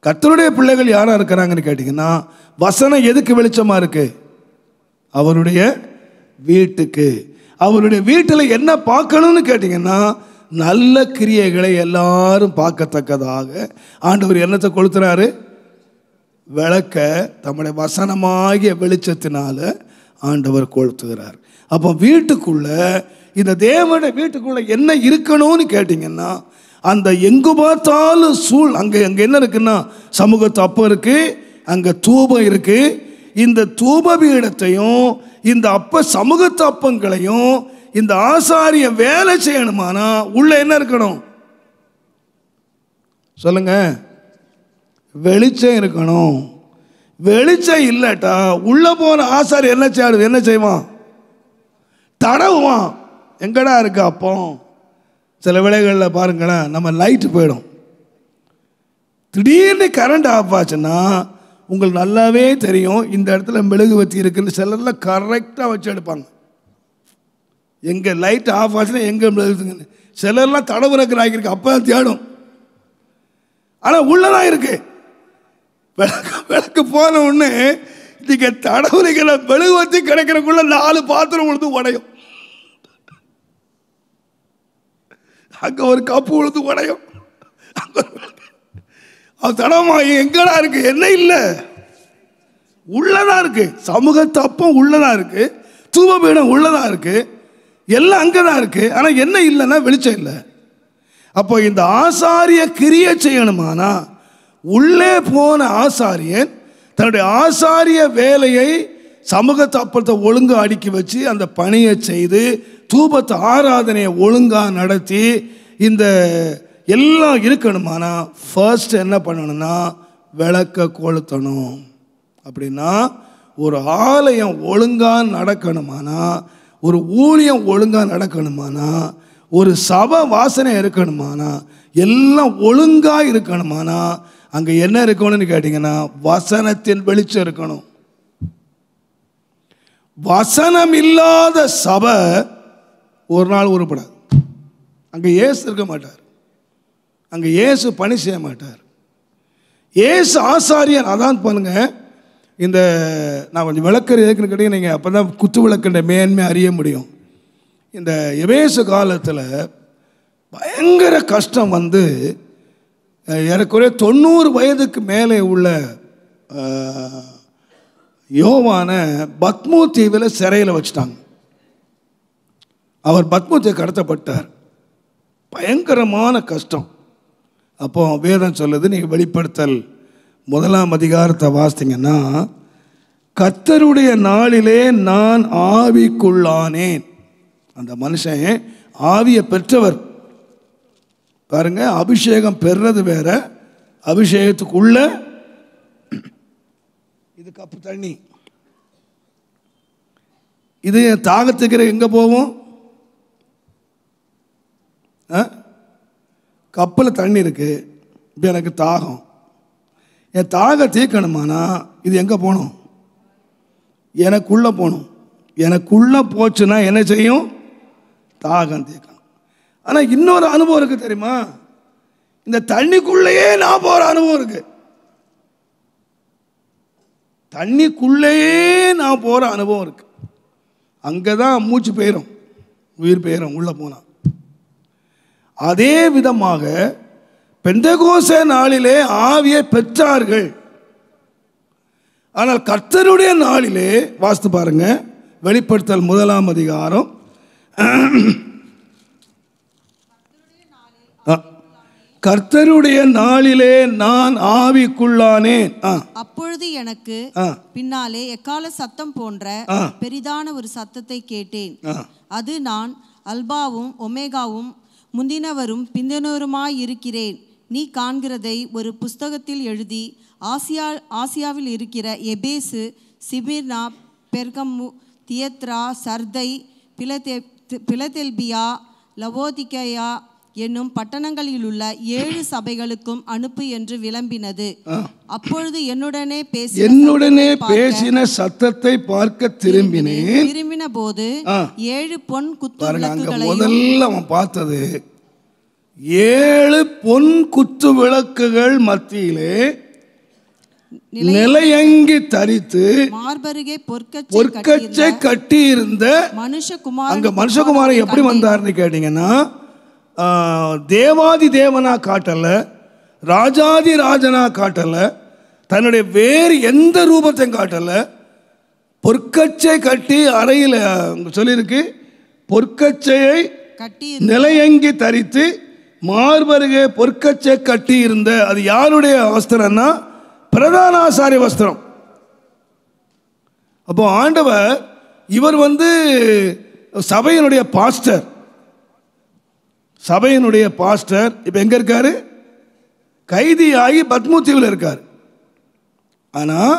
கர்த்தருடைய பிள்ளைகள் யாராக இருக்கிறாங்கன்னு கேட்டிங்கன்னா, வசனம் எதுக்கு வெளிச்சமாக இருக்கு? அவருடைய வீட்டுக்கு. அவருடைய வீட்டில் என்ன பார்க்கணும்னு கேட்டிங்கன்னா, நல்ல கிரியைகளை எல்லாரும் பார்க்கத்தக்கதாக ஆண்டவர் என்னத்தை கொளுத்துறாரு? விளக்க தம்முடைய வசனமாகிய வெளிச்சத்தினால ஆண்டவர் கொளுத்துகிறார். அப்போ வீட்டுக்குள்ள, இந்த தேவனுடைய வீட்டுக்குள்ள என்ன இருக்கணும்னு கேட்டிங்கன்னா, அந்த எங்கு பார்த்தாலும் அங்கே என்ன இருக்குன்னா, சமூகத்து அப்பம் இருக்கு, அங்கே தூபம் இருக்கு. இந்த தூப பீடத்தையும் இந்த சமூகத்து அப்பங்களையும் இந்த ஆசாரிய வேலை செய்யணுமானா உள்ள என்ன இருக்கணும் சொல்லுங்க? வெளிச்சம் இருக்கணும். வெளிச்சம் இல்லட்டா உள்ள போன ஆசாரி என்ன செய்வான்? தடவுவான். எங்கடா இருக்கு அப்போ? சில வேளைகளில் பாருங்களேன், நம்ம லைட்டு போயிடும், திடீர்னு கரண்ட் ஆஃப் ஆச்சுன்னா உங்களுக்கு நல்லாவே தெரியும் இந்த இடத்துல மெழுகுவத்தி இருக்குன்னு. சிலர்லாம் கரெக்டாக வச்சு எடுப்பாங்க. எங்கே லைட் ஆஃப் ஆச்சுன்னா எங்கே மெழுகுதுங்கன்னு. சிலர்லாம் தடவுறக்கு ஆகியிருக்கு, அப்போ தேடும். ஆனால் உள்ளதான் இருக்கு. விளக்கு போன உடனே நீங்க தடவுரைகள மெழுகுவத்தி கிடைக்கிறக்குள்ள 4 பாத்திரம் உழுது உடையும். அங்க ஒரு கப்பு உழுது உடையும். தடமா எங்கடா இருக்கு? என்ன இல்லை, உள்ளதா இருக்கு. சமூகத்து அப்பம் உள்ளதா இருக்கு, தூபபீடம் உள்ளதா இருக்கு, எல்லாம் அங்கதான் இருக்கு. ஆனா என்ன இல்லைன்னா வெளிச்சம் இல்லை. அப்போ இந்த ஆசாரிய கிரியை செய்யணுமானா உள்ளே போன ஆசாரியன் தன்னுடைய ஆசாரிய வேலையை சமூகத்து அப்பத்தை ஒழுங்கா அடுக்கி வச்சு அந்த பணியை செய்து தூபத்து ஆராதனையை ஒழுங்கா நடத்தி இந்த எல்லாம் இருக்கணுமானா ஃபர்ஸ்ட் என்ன பண்ணணும்னா விளக்க கொளுத்தணும். அப்படின்னா ஒரு ஆலயம் ஒழுங்கா நடக்கணுமானா, ஒரு ஊழியம் ஒழுங்கா நடக்கணுமானா, ஒரு சபை வாசனை இருக்கணுமானா, எல்லாம் ஒழுங்கா இருக்கணுமானா அங்கே என்ன இருக்கணும்னு கேட்டிங்கன்னா வசனத்தின் வெளிச்சம் இருக்கணும். வசனம் இல்லாத சபை ஒரு நாள் உருப்படாது. அங்கே இயேசு இருக்க மாட்டார், அங்கே இயேசு பணி செய்ய மாட்டார். இயேசு ஆசாரியன். அதான் பாருங்க, இந்த நான் கொஞ்சம் விளக்கறேன் எதுக்குன்னு கேட்டீங்க, நீங்கள் அப்போ தான் குத்து விளக்குன்ற மேன்மை அறிய முடியும். இந்த எபேசு காலத்தில் பயங்கர கஷ்டம் வந்து ஏறக்குறைய 90 வயதுக்கு மேலே உள்ள யோவான பத்மு தீவில் சிறையில் வச்சுட்டாங்க. அவர் பத்மு தீவு கடத்தப்பட்டார். பயங்கரமான கஷ்டம். அப்போ வேதம் சொல்லுது, நீங்கள் வெளிப்படுத்தல் 1ஆம் அதிகாரத்தை வாசித்தீங்கன்னா, கர்த்தருடைய நாளிலே நான் ஆவிக்குள்ளானேன். அந்த மனுஷன் ஆவியை பெற்றவர் பாருங்க. அபிஷேகம் பெறுறது வேற, அபிஷேகத்துக்குள்ள இது கப்பு தண்ணி, இது என் தாகத்துக்கிற எங்கே போகும்? கப்பில் தண்ணி இருக்குது. இப்போ எனக்கு தாகம், என் தாக தீர்க்கணுமானா இது எங்கே போகணும்? எனக்குள்ளே போகணும். எனக்குள்ளே போச்சுன்னா என்ன செய்யும்? தாகம் தீர்க்கணும். ஆனால் இன்னொரு அனுபவம் இருக்குது தெரியுமா? இந்த தண்ணிக்குள்ளேயே நான் போகிற அனுபவம் இருக்குது. தண்ணிக்குள்ளேயே நான் போகிற அனுபவம் இருக்குது. அங்கே தான் மூச்சு போயிடும், உயிர் போயிடும் உள்ளே போனால். அதே விதமாக பெந்தெகோஸ்தே நாளிலே ஆவியை பெற்றார்கள். ஆனால் கர்த்தருடைய நாளிலே வாசித்து பாருங்க, வெளிப்படுத்தல் 1ஆம் அதிகாரம் கர்த்தருடைய நாளிலே நான் ஆவிக்குள்ளானேன். அப்பொழுது எனக்கு பின்னாலே எக்கால சத்தம் போன்ற பெரிதான ஒரு சத்தத்தை கேட்டேன். அது நான் அல்பாவும் ஒமேகாவும் முந்தினவரும் பிந்தினவருமாய் இருக்கிறேன். நீ காண்கிறதை ஒரு புஸ்தகத்தில் எழுதி ஆசியாவில் இருக்கிற எபேசு, சிமிர்னா, பெர்கமு, தியத்ரா, சர்தை, பிலதெல்பியா, லவோதிகேயா என்னும் பட்டணங்களில் உள்ள 7 சபைகளுக்கும் அனுப்பு என்று விளம்பினது. அப்பொழுது என்னுடனே பேசின சத்தத்தை பார்க்க திரும்பின போது 7 பொன் குத்து விளக்குகளை, முதல்ல அவன் பார்த்தது 7 பொன் குத்து விளக்குகள் மத்தியிலே நிலையங்கி தரித்து மார்பருகே பொற்கச்சை கட்டி இருந்த மனுஷகுமாரன். அங்க மனுஷகுமாரன் எப்படி வந்தார்னு கேட்டீங்கன்னா, தேவாதி தேவனா காட்டல, ராஜாதி ராஜனா காட்டல, தன்னுடைய வேறு எந்த ரூபத்தையும் காட்டல. பொற்கச்சை கட்டி அறையில் சொல்லியிருக்கு, பொற்கச்சையை நிலையங்கி தரித்து மார்பருகே பொற்கச்சை கட்டி இருந்த. அது யாருடைய வஸ்திரம்னா பிரதான ஆசாரிய வஸ்திரம். அப்போ ஆண்டவர் இவர் சபையினுடைய பாஸ்டர். சபையினுடைய பாஸ்டர் இப்போ எங்கே இருக்காரு? கைதியாகி பத்மு தீவில் இருக்கார். ஆனால்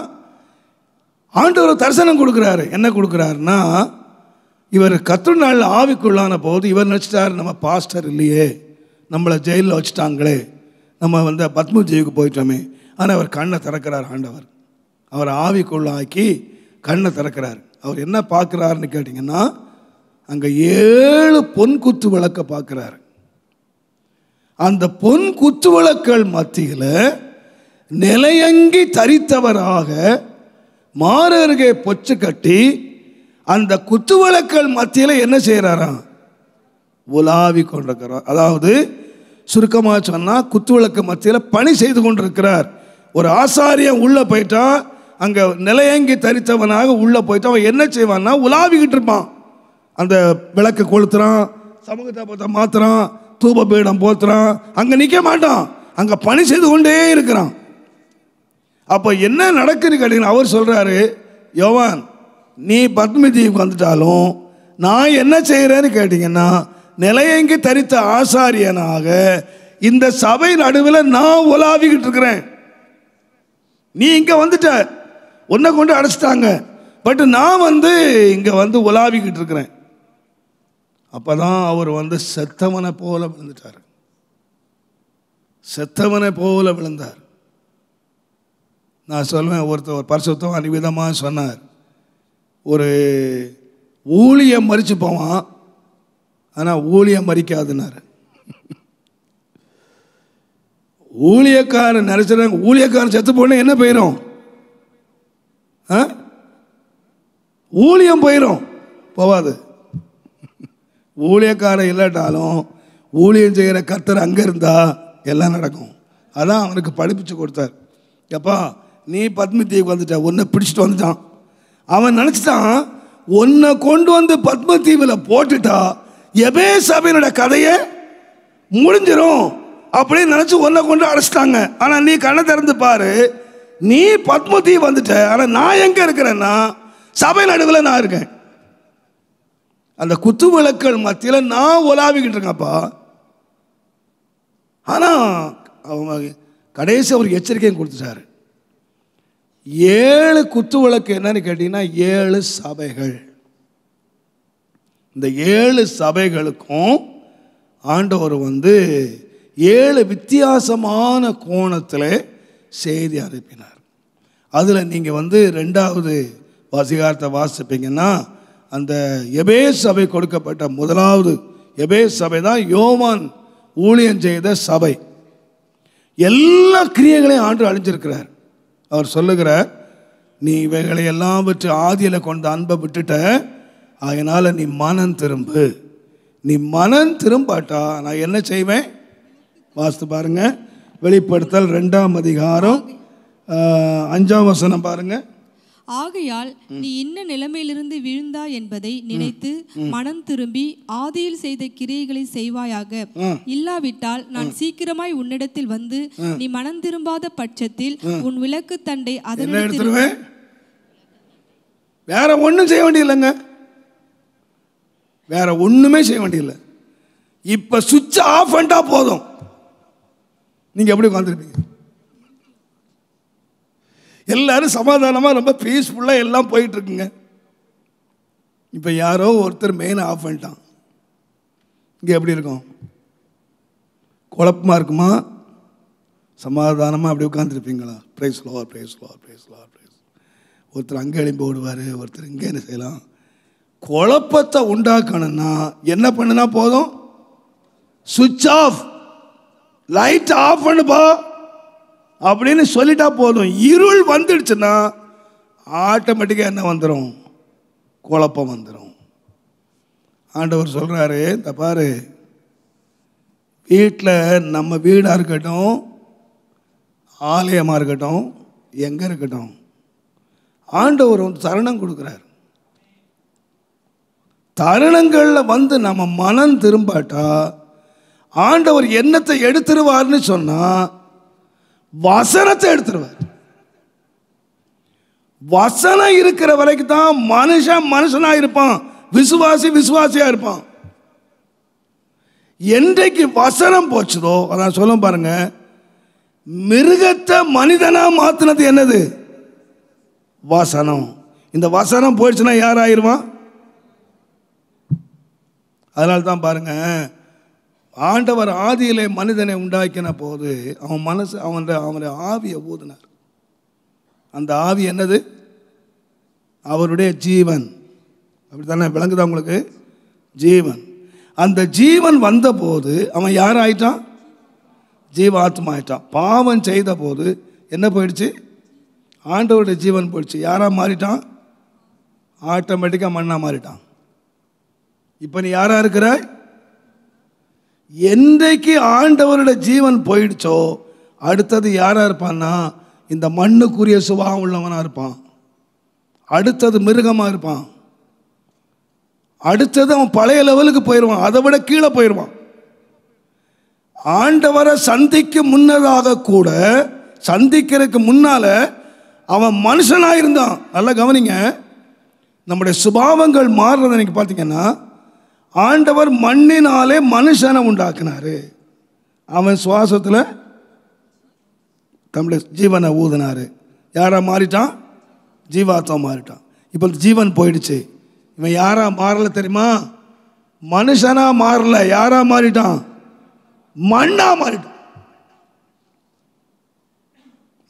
ஆண்டவர் தரிசனம் கொடுக்குறாரு. என்ன கொடுக்குறாருன்னா, இவர் கர்த்தர் நாளில் ஆவிக்குள்ளான போது இவர் நினச்சிட்டார், நம்ம பாஸ்டர் இல்லையே, நம்மளை ஜெயிலில் வச்சுட்டாங்களே, நம்ம பத்மு தீவுக்கு போயிட்டோமே. ஆனால் அவர் கண்ணை திறக்கிறார். ஆண்டவர் அவர் ஆவிக்குள்ளாக்கி கண்ணை திறக்கிறார். அவர் என்ன பார்க்குறாருன்னு கேட்டிங்கன்னா, அங்கே 7 பொன் குத்து விளக்க பார்க்குறாரு. அந்த பொன் குத்து விளக்குகள் மத்தியில் நிலையங்கி தரித்தவராக மாரருகே பொச்சு கட்டி அந்த குத்து விளக்குகள் மத்தியில் என்ன செய்கிறாராம்? உலாவி கொண்டிருக்கிறார். அதாவது சுருக்கமாக சொன்னால், குத்து விளக்கு மத்தியில் பணி செய்து கொண்டிருக்கிறார். ஒரு ஆசாரியன் உள்ளே போயிட்டா, அங்கே நிலையங்கி தரித்தவனாக உள்ளே போயிட்டா அவன் என்ன செய்வான்னா உலாவிக்கிட்டு இருப்பான். அந்த விளக்கு கொளுத்துறான், சமூகத்தை மாத்துறான், தூப பீடம் போத்துறான், அங்கே நிற்க மாட்டான், அங்கே பணி செய்து கொண்டே இருக்கிறான். அப்போ என்ன நடக்குன்னு கேட்டீங்கன்னா, அவர் சொல்கிறாரு, யோவான் நீ பத்மு தீவுக்கு வந்துட்டாலும் நான் என்ன செய்கிறேன்னு கேட்டிங்கன்னா, நிலையங்கி தரித்த ஆசாரியனாக இந்த சபை நடுவில் நான் உலாவிக்கிட்டு இருக்கிறேன். நீ இங்கே வந்துட்ட, உன்னை கொண்டு அடைச்சிட்டாங்க, பட் நான் இங்கே உலாவிக்கிட்டு இருக்கிறேன். அப்போ தான் அவர் செத்தவனை போல விழுந்துட்டார். செத்தவனை போல விழுந்தார். நான் சொல்வேன், ஒரு பரிசுத்தம் அனிவிதமாக சொன்னார், ஒரு ஊழியம் மறித்து போவான், ஆனால் ஊழியம் மறிக்காதுன்னாரு. ஊழியக்காரன் நினைச்சாங்க, ஊழியக்காரன் செத்து போன என்ன போயிடும்? ஊழியம் போயிடும், போவாது. ஊழியக்காரன் இல்லாட்டாலும் ஊழியம் செய்கிற கர்த்தர் அங்கே இருந்தால் எல்லாம் நடக்கும். அதான் அவனுக்கு படிப்பிச்சு கொடுத்தார். எப்பா நீ பத்மதீவுக்கு வந்துட்ட, உன்னை பிடிச்சிட்டு வந்துட்டான். அவன் நினச்சிட்டான் உன்னை கொண்டு வந்து பத்மதீவில் போட்டுட்டா எபேசு சபையினோட கதையை முடிஞ்சிடும் அப்படின்னு நினச்சி உன்னை கொண்டு அடைச்சிட்டாங்க. ஆனால் நீ கண்ணை திறந்து பாரு, நீ பத்மதீவு வந்துட்ட, ஆனால் நான் எங்கே இருக்கிறேன்னா சபை நடுவில் நான் இருக்கேன். அந்த குத்து விளக்குகள் மத்தியில் நான் உலாவிக்கிட்டு இருக்கேன்ப்பா. ஆனால் அவங்க கடைசி அவர் எச்சரிக்கையும் கொடுத்துட்டாரு. 7 குத்து விளக்கு என்னன்னு கேட்டீங்கன்னா 7 சபைகள். இந்த 7 சபைகளுக்கும் ஆண்டவர் 7 வித்தியாசமான கோணத்தில் செய்தி அனுப்பினார். அதில் நீங்கள் 2வது வாசிகாரத்தை வாசிப்பீங்கன்னா, அந்த எபேசு சபை கொடுக்கப்பட்ட 1வது எபேசு சபை தான் யோவான் ஊழியம் செய்த சபை. எல்லா கிரியைகளையும் ஆண்டு அழிஞ்சிருக்கிறார். அவர் சொல்லுகிறார், நீ இவைகளை எல்லாம் விட்டு ஆதியில் கொண்ட அன்பை விட்டுட்ட, அதனால் நீ மனம் திரும்பு. நீ மனம் திரும்பாட்டா நான் என்ன செய்வேன்? வாசித்து பாருங்க, வெளிப்படுத்தல் 2ஆம் அதிகாரம் 5ஆம் வசனம் பாருங்க. ஆகையால் நீ இன்ன நிலைமையிலிருந்து விழுந்தாய் என்பதை நினைத்து மனம் திரும்பி ஆதியில் செய்த கிரியைகளை செய்வாயாக. இல்லாவிட்டால் நான் சீக்கிரமாய் உன்னிடத்தில் வந்து நீ மனம் திரும்பாத பட்சத்தில் உன் விளக்கு தண்டை அதனிடத்தில். வேற ஒன்றும் செய்ய வேண்டியதில்லைங்க, வேற ஒண்ணுமே செய்ய வேண்டியதில்லை. இப்ப சுவிட்ச் ஆஃப் பண்ணிட்டா போதும், நீங்க எப்படி உட்காந்துருப்பீங்க? எல்லாரும் சமாதானமாக ரொம்ப பீஸ்ஃபுல்லாக எல்லாம் போயிட்டு இருக்குங்க. இப்போ யாரோ ஒருத்தர் மெயின் ஆஃப் பண்ணிட்டான், இங்கே எப்படி இருக்கும்? குழப்பமாக இருக்குமா? சமாதானமாக அப்படி உட்காந்துருப்பீங்களா? Praise lord, praise lord, praise lord, praise. ஒருத்தர் அங்கே எழும்பி ஓடுவார், ஒருத்தர் இங்கே என்ன செய்யலாம். குழப்பத்தை உண்டாக்கணும்னா என்ன பண்ணுனா போதும்? சுவிட்ச் ஆஃப், லைட் ஆஃப் பண்ணுப்பா அப்படின்னு சொல்லிட்டா போதும். இருள் வந்துடுச்சுன்னா ஆட்டோமேட்டிக்காக என்ன வந்துடும்? குழப்பம் வந்துடும். ஆண்டவர் சொல்கிறாரு, இந்த பாரு, வீட்டில் நம்ம வீடாக இருக்கட்டும், ஆலயமாக இருக்கட்டும், எங்கே இருக்கட்டும், ஆண்டவர் தருணம் கொடுக்குறார். தருணங்களில் நம்ம மனம் திரும்பாட்டா ஆண்டவர் என்னத்தை எடுத்துருவார்னு சொன்னால் வசனத்தை எடுத்துருவார். வசனம் இருக்கிற வரைக்கும் தான் மனுஷன் மனுஷனா இருப்பான், விசுவாசி விசுவாசியா இருப்பான். என்றைக்கு வசனம் போச்சுதோ, அதான் சொல்ல பாருங்க, மிருகத்தை மனிதனா மாத்தினது என்னது? வசனம். இந்த வசனம் போயிடுச்சுன்னா யார் ஆயிருவான்? அதனால தான் பாருங்க, ஆண்டவர் ஆதியிலே மனிதனை உண்டாக்கின போது அவன் மனசு அவனுடைய ஆவியை ஊதினார். அந்த ஆவி என்னது? அவருடைய ஜீவன். அப்படி தானே விளங்குதா உங்களுக்கு? ஜீவன். அந்த ஜீவன் வந்த போது அவன் யார் ஆயிட்டான்? ஜீவாத்மா ஆயிட்டான். பாவம் செய்த போது என்ன போயிடுச்சு? ஆண்டவருடைய ஜீவன் போயிடுச்சு. யாரா மாறிட்டான்? ஆட்டோமேட்டிக்காக மண்ணா மாறிட்டான். இப்போ நீ யாரா இருக்கிற? என்றைக்கு ஆண்டவருடைய ஜீவன் போயிடுச்சோ அடுத்தது யாரா இருப்பான்னா இந்த மண்ணுக்குரிய சுபாவம் உள்ளவனா இருப்பான். அடுத்தது மிருகமா இருப்பான். அடுத்தது அவன் பழைய லெவலுக்கு போயிடுவான், அதை விட கீழே போயிடுவான். ஆண்டவரை சந்திக்க முன்னதாக கூட, சந்திக்கிறதுக்கு முன்னால அவன் மனுஷனாக இருந்தான். நல்லா கவனிங்க, நம்முடைய சுபாவங்கள் மாறுறதை நீங்கள் பார்த்தீங்கன்னா, ஆண்டவர் மண்ணினாலே மனுஷனை உண்டாக்குனாரு. அவன் சுவாசத்தில் தம்முடைய ஜீவனை ஊதினாரு. யாரா மாறிட்டான்? ஜீவாத்மா மாறிட்டான். இப்போ ஜீவன் போயிடுச்சு. இவன் யாரா மாறல தெரியுமா? மனுஷனா மாறல. யாரா மாறிட்டான்? மண்ணா மாறிட்டான்.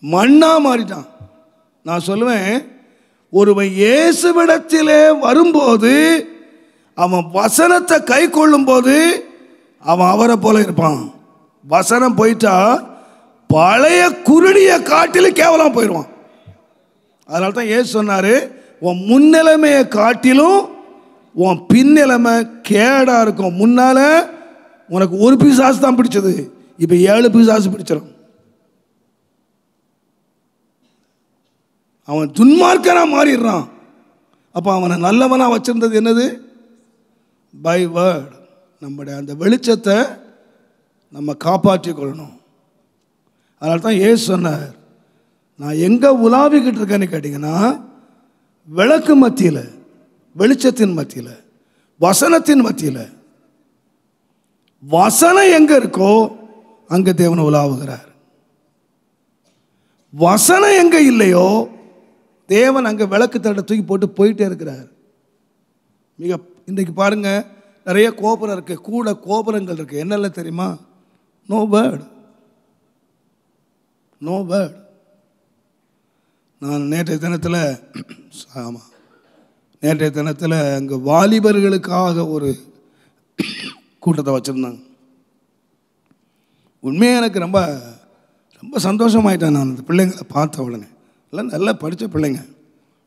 மண்ணா மாறிட்டான். நான் சொல்லுவேன், ஒருவன் இயேசுவிடத்திலே வரும்போது அவன் வசனத்தை கை கொள்ளும் போது அவன் அவரை போல இருப்பான். வசனம் போயிட்டா பழைய குருடிய காட்டிலும் கேவலம் போயிடுவான். அதனால தான் இயேசு சொன்னாரு, உன் முன்னிலைமையை காட்டிலும் உன் பின்னிலைமை கேடா இருக்கும். முன்னால உனக்கு ஒரு பிசாசு தான் பிடிச்சது, இப்ப 7 பிசாசு பிடிச்சிடும். அவன் துன்மார்க்கனா மாறிடுறான். அப்ப அவனை நல்லவனா வச்சிருந்தது என்னது? By word. நம்முடைய அந்த வெளிச்சத்தை நம்ம காப்பாற்றி கொள்ளணும். அதனால தான் இயேசு சொன்னார், நான் எங்க உலாவிக்கிட்டு இருக்கேன்னு கேட்டீங்கன்னா, விளக்கு மத்தியில், வெளிச்சத்தின் மத்தியில், வசனத்தின் மத்தியில். வசனம் எங்க இருக்கோ அங்க தேவன் உலாவுகிறார். வசனம் எங்க இல்லையோ தேவன் அங்க விளக்கு தட்டை தூக்கி போட்டு போயிட்டே இருக்கிறார். மிக இன்றைக்கு பாருங்க, நிறைய கோபுரம் இருக்கு, கூட கோபுரங்கள் இருக்கு. என்னெல்லாம் தெரியுமா? No word, no word. நான் நேற்றைய தினத்தில் அங்கே வாலிபர்களுக்காக ஒரு கூட்டத்தை வச்சுருந்தாங்க. உண்மையாக எனக்கு ரொம்ப ரொம்ப சந்தோஷமாயிட்டேன் நான் அந்த பிள்ளைங்களை பார்த்த உடனே. எல்லாம் நல்லா படித்த பிள்ளைங்க,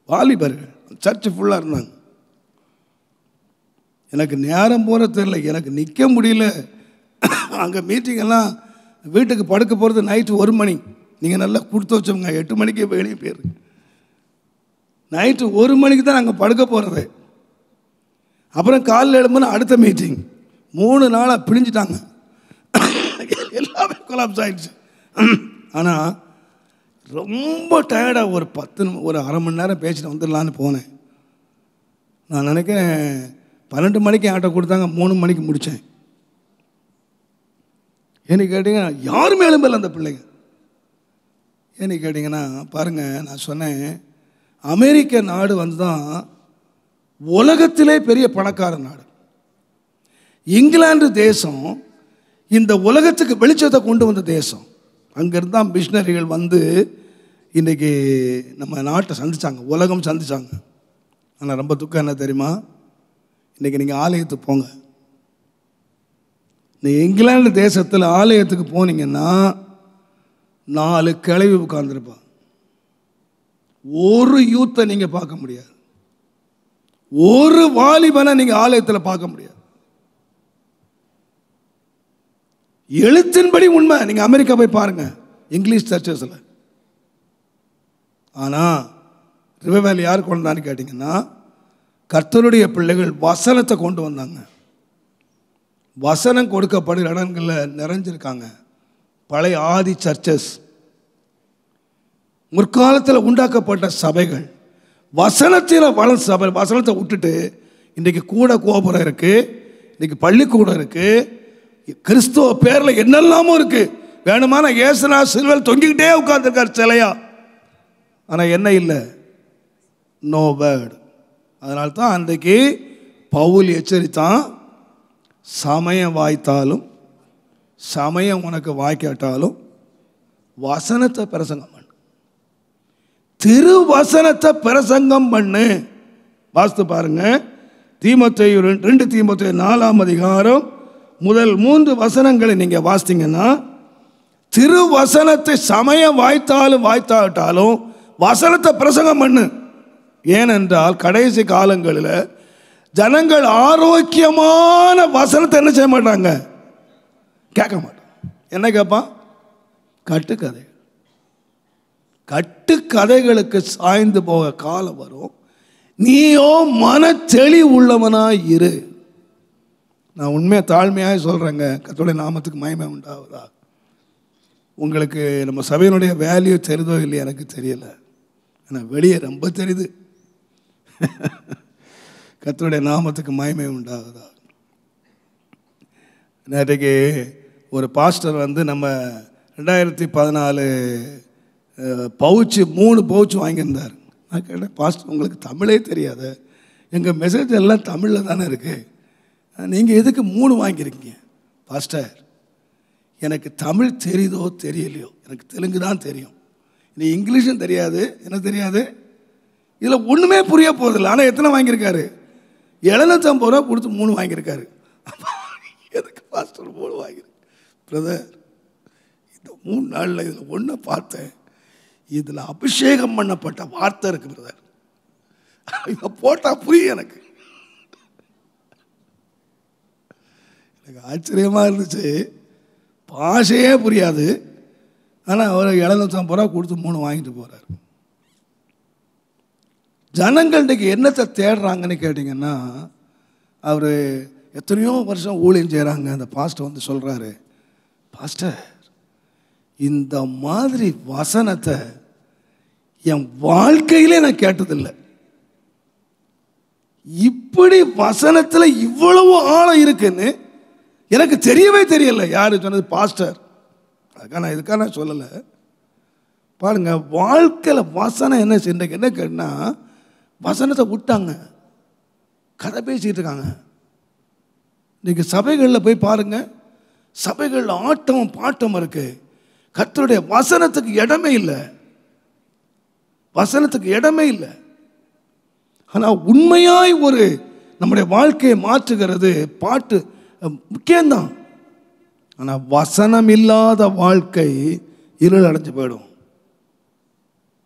வாலிபர்கள், சர்ச்சு ஃபுல்லாக இருந்தாங்க. எனக்கு நேரம் போகிற தெரியல, எனக்கு நிற்க முடியல. அங்கே மீட்டிங்கெல்லாம் வீட்டுக்கு படுக்க போகிறது நைட்டு 1 மணி. நீங்கள் நல்லா கொடுத்து வச்சவங்க 8 மணிக்கே வெளியே போயிரு. நைட்டு 1 மணிக்கு தான் நாங்கள் படுக்க போகிறது. அப்புறம் காலையில் எழும்புனா அடுத்த மீட்டிங். 3 நாளாக பிழிஞ்சிட்டாங்க, எல்லாமே கொலாப்ஸ் ஆகிடுச்சு. ஆனால் ரொம்ப டயர்டாக ஒரு அரை மணி நேரம் பேசிட்டு வந்துடலான்னு போனேன். நான் நினைக்கிறேன் 12 மணிக்கு ஆட்டோ கொடுத்தாங்க, 3 மணிக்கு முடித்தேன். ஏன்னு கேட்டிங்கன்னா யாருமே எழும்பல அந்த பிள்ளைங்க. ஏன்னு கேட்டிங்கன்னா பாருங்கள், நான் சொன்னேன், அமெரிக்க நாடு வந்து தான் உலகத்திலே பெரிய பணக்கார நாடு. இங்கிலாந்து தேசம் இந்த உலகத்துக்கு வெளிச்சத்தை கொண்டு வந்த தேசம். அங்கேருந்து தான் மிஷினரிகள் வந்து இன்றைக்கி நம்ம நாட்டை சந்தித்தாங்க, உலகம் சந்தித்தாங்க. ஆனால் ரொம்ப துக்கம் என்ன தெரியுமா? இன்றைக்கி நீங்கள் ஆலயத்துக்கு போங்க, நீங்கள் இங்கிலாந்து தேசத்தில் ஆலயத்துக்கு போனீங்கன்னா 4 கிழவி உட்கார்ந்துருப்பான். ஒரு யூத்தை நீங்கள் பார்க்க முடியாது, ஒரு வாலிபனை நீங்கள் ஆலயத்தில் பார்க்க முடியாது. எழுத்தின்படி உண்மை. நீங்கள் அமெரிக்கா போய் பாருங்க, இங்கிலீஷ் சர்ச்சஸில். ஆனால் ரிவைவல் யார் கொண்டு வந்தான்னு கேட்டிங்கன்னா, கர்த்தருடைய பிள்ளைகள் வசனத்தை கொண்டு வந்தாங்க. வசனம் கொடுக்கப்படுகிற இடங்களில் நிறைஞ்சிருக்காங்க பழைய ஆதி சர்ச்சஸ். முற்காலத்தில் உண்டாக்கப்பட்ட சபைகள் வசனத்தில் வளர்ந்த சபை. வசனத்தை விட்டுட்டு இன்றைக்கு கூட கோபுரம் இருக்குது, இன்றைக்கி பள்ளிக்கூடம் இருக்குது, கிறிஸ்துவ பேரில் என்னெல்லாமோ இருக்குது. வேணுமான இயேசுனா சிலுவையில் தொங்கிக்கிட்டே உட்கார்ந்துருக்கார் சிலையா. ஆனால் என்ன இல்லை? No word. அதனால தான் அன்றைக்கு பவுல் எச்சரித்தான், சமயம் வாய்த்தாலும் சமயம் உனக்கு வாய்க்காட்டாலும் வசனத்தை பிரசங்கம் பண்ணு, திருவசனத்தை பிரசங்கம் பண்ணு. வாஸ்து பாருங்க, தீமோத்தேயு 2 தீமோத்தேயு 4ஆம் அதிகாரம் முதல் 3 வசனங்களை நீங்கள் வாசித்தீங்கன்னா, திருவசனத்தை சமயம் வாய்த்தாலும் வாய்த்தாட்டாலும் வசனத்தை பிரசங்கம் பண்ணு. ஏனென்றால் கடைசி காலங்களில் ஜனங்கள் ஆரோக்கியமான வசனத்தை என்ன செய்ய மாட்டாங்க? கேட்க மாட்டாங்க. என்ன கேட்பான்? கட்டுக்கதை. கட்டுக்கதைகளுக்கு சாய்ந்து போக காலம் வரும். நீயோ மன தெளிவு உள்ளவனாய் இரு. நான் உண்மையாக தாழ்மையாக சொல்கிறேங்க, கர்த்தருடைய நாமத்துக்கு மகிமை உண்டாவதா. உங்களுக்கு நம்ம சபையினுடைய வேல்யூ தெரிதோ இல்லையா எனக்கு தெரியலை, ஆனால் வெளியே ரொம்ப தெரியுது. கர்த்தருடைய நாமத்துக்கு மகிமை உண்டாகுதா. நேற்றைக்கு ஒரு பாஸ்டர் வந்து நம்ம 2014 பவுச்சு 3 பவுச்சு வாங்கியிருந்தார். நான் கேட்டேன், பாஸ்டர் உங்களுக்கு தமிழே தெரியாத, எங்கள் மெசேஜ் எல்லாம் தமிழில் தானே இருக்குது, நீங்கள் எதுக்கு 3 வாங்கியிருக்கீங்க? பாஸ்டர், எனக்கு தமிழ் தெரியுதோ தெரியலையோ, எனக்கு தெலுங்கு தான் தெரியும். நீ இங்கிலீஷும் தெரியாது, என்ன தெரியாது, இதில் ஒன்றுமே புரிய போகிறதில்ல. ஆனால் எத்தனை வாங்கியிருக்காரு? 750 ரூபா கொடுத்து 3 வாங்கியிருக்காரு. எதுக்கு பாஸ்டர் 3 வாங்கியிருக்கு? பிரதர், இந்த 3 நாளில் இதில் ஒன்று பார்த்தேன், இதில் அபிஷேகம் பண்ணப்பட்ட வார்த்தை இருக்கு பிரதர். இதை போட்டால் புரியும் எனக்கு. எனக்கு ஆச்சரியமாக இருந்துச்சு. பாஷையே புரியாது, ஆனால் அவர் 750 ரூபா கொடுத்து 3 வாங்கிட்டு போகிறார். ஜனங்கள் இன்றைக்கு என்னத்தை தேடுறாங்கன்னு கேட்டிங்கன்னா, அவர் எத்தனையோ வருஷம் ஊழியம் செய்கிறாங்க. அந்த பாஸ்டர் வந்து சொல்கிறாரு, பாஸ்டர் இந்த மாதிரி வசனத்தை என் வாழ்க்கையிலே நான் கேட்டதில்லை, இப்படி வசனத்தில் இவ்வளவு ஆழம் இருக்குன்னு எனக்கு தெரியவே தெரியல. யார் சொன்னது? பாஸ்டர். இதுக்காக நான் சொல்லலை. பாருங்க, வாழ்க்கையில் வசனம் என்ன இன்றைக்கு என்ன கேட்டா, வசனத்தை விட்டாங்க, கதை பேசிக்கிட்டு இருக்காங்க. இன்றைக்கி சபைகளில் போய் பாருங்க, சபைகளில் ஆட்டம் பாட்டம் இருக்கு, கர்த்தருடைய வசனத்துக்கு இடமே இல்லை, வசனத்துக்கு இடமே இல்லை. ஆனால் உண்மையாய் ஒரு நம்முடைய வாழ்க்கையை மாற்றுகிறது பாட்டு முக்கியம்தான். ஆனால் வசனம் இல்லாத வாழ்க்கை இருள் அடைஞ்சு போயிடும்,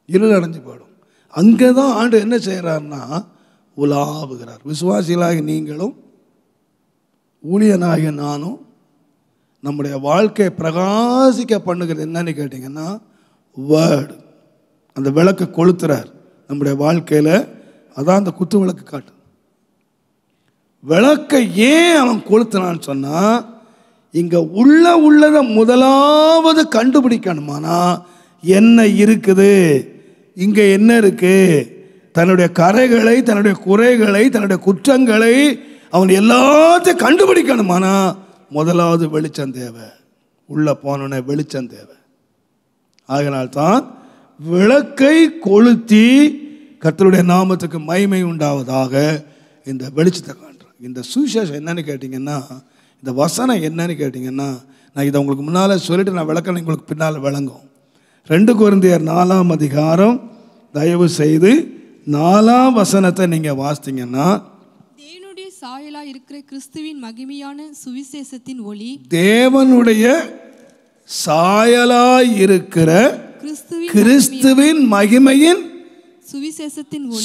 இருள் அடைஞ்சு போயிடும். அங்கே தான் ஆண்டு என்ன செய்கிறார்னா உலாவுகிறார். விசுவாசிகளாகி நீங்களும் ஊழியனாகிய நானும் நம்முடைய வாழ்க்கையை பிரகாசிக்க பண்ணுகிறது என்னன்னு கேட்டிங்கன்னா வேர்டு. அந்த விளக்கை கொளுத்துறார் நம்முடைய வாழ்க்கையில். அதான் அந்த குத்து விளக்கு காட்டு. விளக்கை ஏன் அவன் கொளுத்துனான்னு சொன்னால், இங்கே உள்ளதை முதலாவது கண்டுபிடிக்கணுமானா என்ன இருக்குது, இங்கே என்ன இருக்கு, தன்னுடைய கரைகளை, தன்னுடைய குறைகளை, தன்னுடைய குற்றங்களை அவன் எல்லாத்தையும் கண்டுபிடிக்கணுமானா முதலாவது வெளிச்சம் தேவை. உள்ளே போனோன்னே வெளிச்சம் தேவை. ஆகினால்தான் விளக்கை கொளுத்தி கர்த்தருடைய நாமத்துக்கு மகிமை உண்டாவதாக இந்த வெளிச்சத்தை காட்டுறான். இந்த சுவிசேஷம் என்னன்னு கேட்டிங்கன்னா, இந்த வசனம் என்னன்னு கேட்டிங்கன்னா, நான் இதை உங்களுக்கு முன்னால் சொல்லிட்டு நான் விளக்கணும், உங்களுக்கு பின்னால் விளங்கும். 2 கொரிந்தியர் 4ஆம் அதிகாரம் தயவு செய்து 4ஆம் வசனத்தை நீங்கள் வாசித்தீங்கன்னா, தேவனுடைய சாயலா இருக்கிற கிறிஸ்துவின் மகிமையான சுவிசேஷத்தின் ஒளி, தேவனுடைய சாயலாய் இருக்கிற கிறிஸ்துவின் மகிமையின்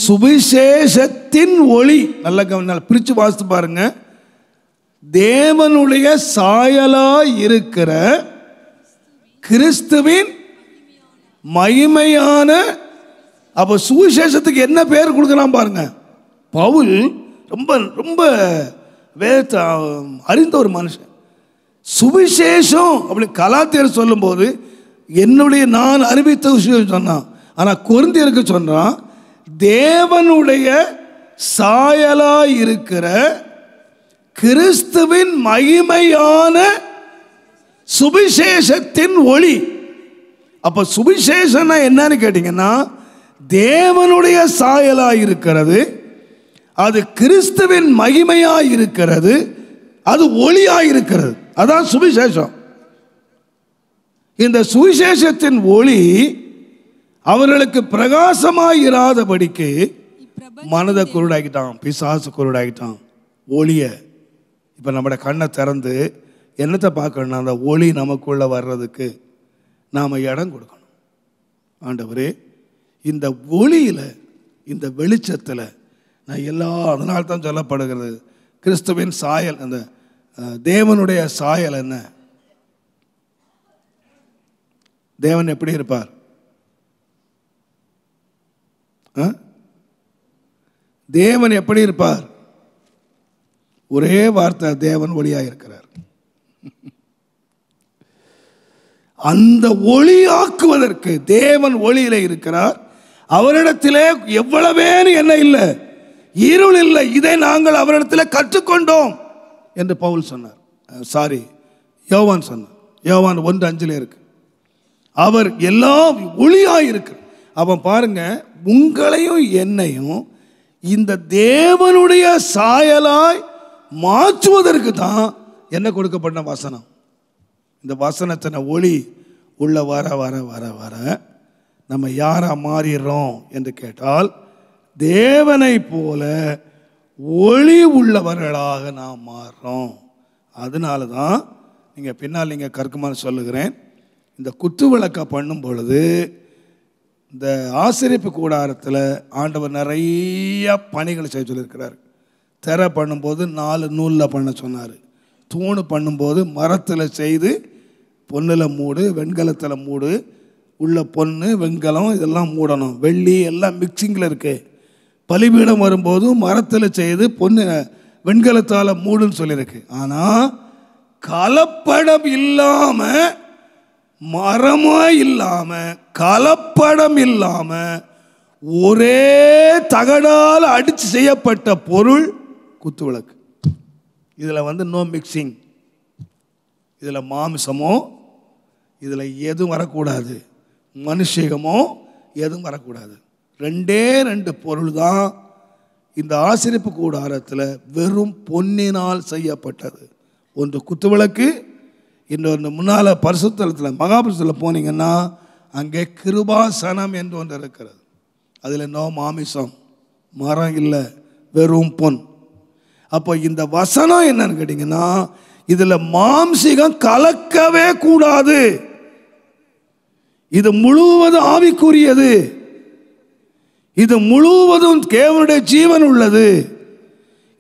சுவிசேஷத்தின் ஒளி. நல்ல கவனம், பிரித்து வாசித்து பாருங்க. தேவனுடைய சாயலாய் இருக்கிற கிறிஸ்துவின் மகிமையான. அப்போ சுவிசேஷத்துக்கு என்ன பேர் கொடுக்கலாம் பாருங்க. பவுல் ரொம்ப ரொம்ப வேத அறிந்த ஒரு மனுஷன். சுவிசேஷம் அப்படி கலாத்தியர் சொல்லும்போது நான் அறிவித்த விஷயம் சொன்னான். ஆனால் கொரிந்தியருக்கு சொன்னான், தேவனுடைய சாயலாய் இருக்கிற கிறிஸ்துவின் மகிமையான சுவிசேஷத்தின் ஒளி. அப்போ சுவிசேஷம் என்னன்னு கேட்டிங்கன்னா, தேவனுடைய சாயலாய் இருக்கிறது, அது கிறிஸ்துவின் மகிமையாய் இருக்கிறது, அது ஒளியாய் இருக்கிறது. அதான் சுவிசேஷம். இந்த சுவிசேஷத்தின் ஒளி அவர்களுக்கு பிரகாசமாய் இராதபடிக்கு மனதை குருடாக்கிட்டான், பிசாசு குருடாக்கிட்டான். ஒளிய இப்போ நம்முடைய கண்ணை திறந்து என்னத்தை பார்க்கணும்னா, அந்த ஒளி நமக்குள்ள வர்றதுக்கு நாம் இடம் கொடுக்கணும். ஆண்டவரே, இந்த ஒளியில், இந்த வெளிச்சத்தில் நான் அதனால்தான் சொல்லப்படுகிறது கிறிஸ்துவின் சாயல். அந்த தேவனுடைய சாயல் என்ன? தேவன் எப்படி இருப்பார்? தேவன் எப்படி இருப்பார்? ஒரே வார்த்தை, தேவன் ஒளியாக இருக்கிறார். அந்த ஒளியாக்குவதற்கு தேவன் ஒளியிலே இருக்கிறார். அவரிடத்திலே எவ்வளவேன்னு என்ன இல்லை, இருள் இல்லை. இதை நாங்கள் அவரிடத்தில் கற்றுக்கொண்டோம் என்று பவுல் சொன்னார். யோவான் சொன்னார். யோவான் 1:5 இருக்கு. அவர் எல்லாம் ஒளியாய் இருக்கு. அவன் பாருங்க, உங்களையும் என்னையும் இந்த தேவனுடைய சாயலாய் மாற்றுவதற்கு தான் என்ன கொடுக்கப்பட்ட வசனம். இந்த வசனத்தின ஒளி உள்ள வர வர வர வர நம்ம யாரா மாறிடுறோம் என்று கேட்டால், தேவனை போல ஒளி உள்ளவர்களாக நாம் மாறுறோம். அதனால தான் நீங்கள் பின்னால் நீங்கள் கற்குமாறு சொல்லுகிறேன், இந்த குத்து விளக்கை பண்ணும் பொழுது இந்த ஆசரிப்பு கூடாரத்தில் ஆண்டவர் நிறைய பணிகளை செய்ய சொல்லியிருக்கிறார். திரை பண்ணும்போது 4 நூலில் பண்ண சொன்னார். தூணு பண்ணும்போது மரத்தில் செய்து பொன்னில் மூடு, வெண்கலத்தில் மூடு, உள்ள பொண்ணு வெண்கலம் இதெல்லாம் மூடணும், வெள்ளி எல்லாம் மிக்சிங்கில் இருக்குது. பலிபீடம் வரும்போது மரத்தில் செய்து பொண்ணு வெண்கலத்தால் மூடுன்னு சொல்லியிருக்கு. ஆனால் கலப்படம் இல்லாமல், மரமாக இல்லாமல், கலப்படம் இல்லாமல் ஒரே தகடால் அடித்து செய்யப்பட்ட பொருள் குத்து விளக்கு. இதில் நோ மிக்சிங், இதில் மாமிசமோ இதில் எதுவும் வரக்கூடாது, மனுஷகமோ எதுவும் வரக்கூடாது. 2 பொருள் தான் இந்த ஆசரிப்பு கூடாரத்தில் வெறும் பொன்னினால் செய்யப்பட்டது. ஒன்று குத்து விளக்கு, இன்னொன்று முன்னால் பரிசுத்தலத்தில் மகாபரிசுத்தத்தில் போனீங்கன்னா அங்கே கிருபாசனம் என்று ஒன்று இருக்கிறது. அதில் நோ மாமிசம், மரம் இல்லை, வெறும் பொன். அப்போ இந்த வசனம் என்னன்னு கேட்டிங்கன்னா, இதில் மாம்சிகம் கலக்கவே கூடாது. இது முழுவதும் ஆவிக்குரியது, இது முழுவதும் தேவனுடைய ஜீவன் உள்ளது.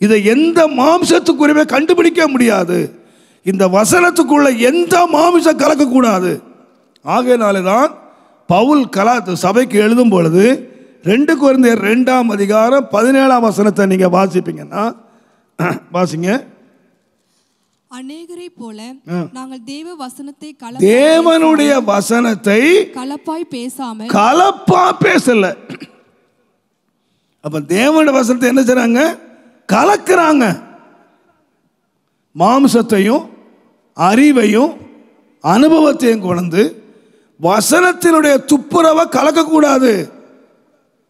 இதை எந்த மாம்சத்துக்குரியவே கண்டுபிடிக்க முடியாது. இந்த வசனத்துக்குள்ள எந்த மாம்சம் கலக்கக்கூடாது. ஆகையினாலே தான் பவுல் சபைக்கு எழுதும் பொழுது 2 கொரிந்தியர் 2ஆம் அதிகாரம் 17ஆம் வசனத்தை நீங்கள் வாசிப்பீங்கன்னா, வாசிங்க. அநேகரை போல நாங்கள் தேவனுடைய வசனத்தை கலப்பாய் பேசாமல், கலப்பா பேசல. அப்ப தேவனுடைய வசனத்தை என்ன செய்றாங்க? கலக்குறாங்க. மாம்சத்தையும் அறிவையும் அனுபவத்தையும் கொண்டு வசனத்தினுடைய துப்புரவை கலக்கக்கூடாது.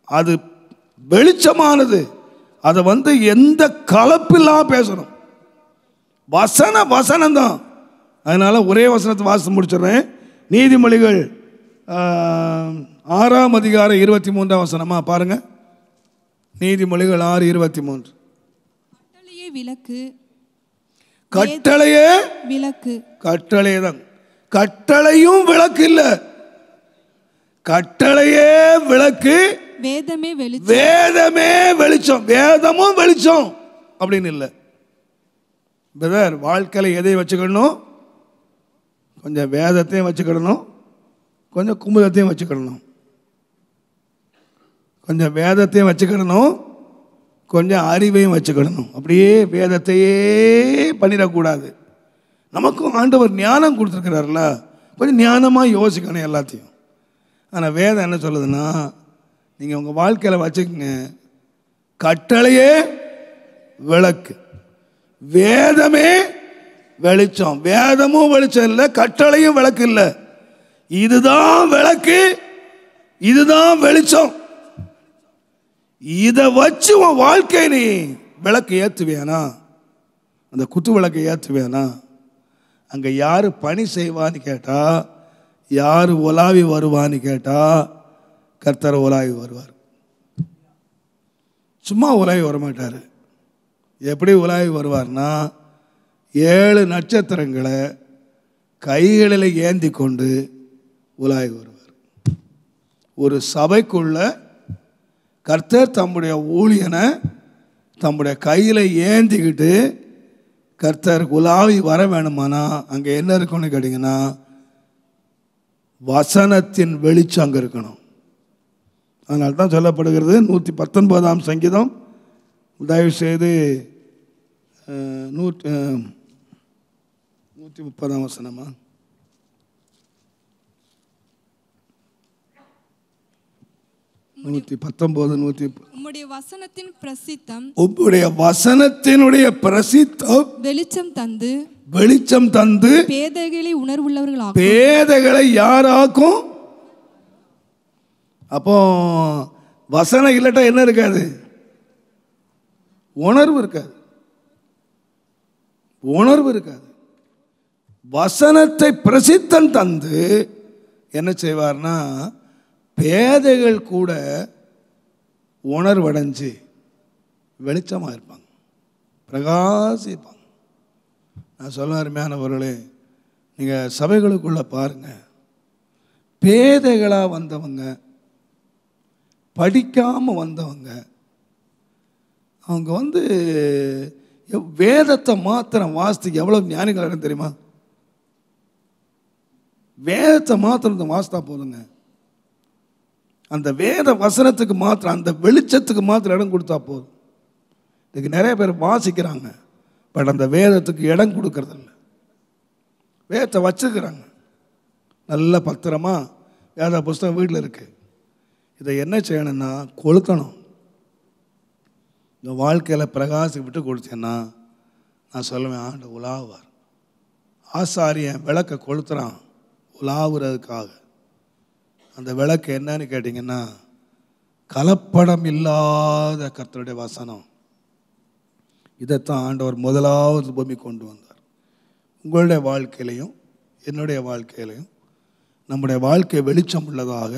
அது வெளிச்சமானது. அதை எந்த கலப்பில்லாம பேசணும். வசனம் தான். அதனால ஒரே வசனத்தை வாசித்து முடிச்சிடுறேன். நீதிமொழிகள் 6ஆம் அதிகாரம் 23ஆம் வசனமா பாருங்க. நீதிமொழிகள் 6:23. கட்டளையே விளக்கு, கட்டளையே விளக்கு. கட்டளையே தான். கட்டளையும் விளக்கு இல்ல, கட்டளையே விளக்கு, வேதமே வெளிச்சம். வேதமே வெளிச்சம், வேதமும் வெளிச்சம் அப்படின்னு இல்லை. பிரதர், வாழ்க்கையில் எதை வச்சுக்கணும்? கொஞ்சம் வேதத்தையும் வச்சுக்கிடணும், கொஞ்சம் குமுதத்தையும் வச்சுக்கிடணும். கொஞ்சம் வேதத்தையும் வச்சுக்கிடணும், கொஞ்சம் அறிவையும் வச்சுக்கிடணும். அப்படியே வேதத்தையே பண்ணிடக்கூடாது. நமக்கும் ஆண்டவர் ஞானம் கொடுத்துருக்கிறார்ல, கொஞ்சம் ஞானமாக யோசிக்கணும் எல்லாத்தையும். ஆனால் வேதம் என்ன சொல்லுதுன்னா, நீங்கள் உங்கள் வாழ்க்கையில் வச்சுக்கோங்க, கட்டளையே விளக்கு, வேதமே வெளிச்சம். வேதமும் வெளிச்சம் இல்லை, கட்டளையும் விளக்கு இல்லை. இதுதான் விளக்கு, இதுதான் வெளிச்சம். இதை வச்சு உன் வாழ்க்கை நீ விளக்கு ஏற்றுவேனா? அந்த குத்து விளக்கை ஏற்றுவேனா? அங்கே யார் பணி செய்வான்னு கேட்டா, யார் உலாவி வருவான்னு கேட்டா, கர்த்தர் உலாவி வருவார். சும்மா உலாவி வரமாட்டார். எப்படி உலாவி வருவார்னா, 7 நட்சத்திரங்களை கைகளில் ஏந்தி கொண்டு உலாவி வருவார். ஒரு சபைக்குள்ள கர்த்தர் தம்முடைய ஊழியனை தம்முடைய கையில் ஏந்திக்கிட்டு கர்த்தர் உலாவி வர வேணுமானா அங்கே என்ன இருக்குன்னு கேட்டிங்கன்னா, வசனத்தின் வெளிச்சம் அங்கே இருக்கணும். அதனால தான் சொல்லப்படுகிறது 119ஆம் சங்கீதம், தயவு செய்து 130ஆம் வசனமா, உம்முடைய வசனத்தின் பிரசித்தம், உம்முடைய வசனத்தினுடைய பிரசித்தம் வெளிச்சம் தந்து, வெளிச்சம் தந்து பேதைகளை உணர்வுள்ளவர்களாகும். பேதைகளை யாராக்கும்? அப்போ வசனம் இல்லட்டா என்ன இருக்காது? உணர்வு இருக்காது, உணர்வு இருக்காது. வசனத்தை பிரசித்தம் தந்து என்ன செய்வார்னா, பேதைகள் கூட உணர்வடைஞ்சு வெளிச்சமாக இருப்பாங்க, பிரகாசிப்பாங்க. நான் சொல்ல அருமையானவர்களே, நீங்கள் சபைகளுக்குள்ளே பாருங்கள், பேதைகளாக வந்தவங்க, படிக்காமல் வந்தவங்க, அவங்க வேதத்தை மாத்திரம் வாசித்து எவ்வளோ ஞானிகள் தெரியுமா? வேதத்தை மாத்திரம் வாசித்தா போதுங்க. அந்த வேத வசனத்துக்கு மாத்திரம், அந்த வெளிச்சத்துக்கு மாத்திரம் இடம் கொடுத்தா போதும். இதுக்கு நிறைய பேர் வாசிக்கிறாங்க, பட் அந்த வேதத்துக்கு இடம் கொடுக்கறதில்ல. வேதத்தை வச்சுக்கிறாங்க, நல்ல பத்திரமா வேத புஸ்தகம் வீட்டில் இருக்குது. இதை என்ன செய்யணும்னா கொளுத்தணும். இந்த வாழ்க்கையில் பிரகாசி விட்டு கொடுத்தேன்னா நான் சொல்லுவேன், ஆண்டு உலாவார். ஆசாரியன் விளக்கை கொளுத்துறான் உலாவுறதுக்காக. அந்த விளக்கு என்னன்னு கேட்டிங்கன்னா கலப்படம் இல்லாத கர்த்தருடைய வசனம். இதைத்தான் ஆண்டவர் முதலாவது பூமி கொண்டு வந்தார். உங்களுடைய வாழ்க்கையிலையும் என்னுடைய வாழ்க்கையிலையும் நம்முடைய வாழ்க்கை வெளிச்சம் உள்ளதாக,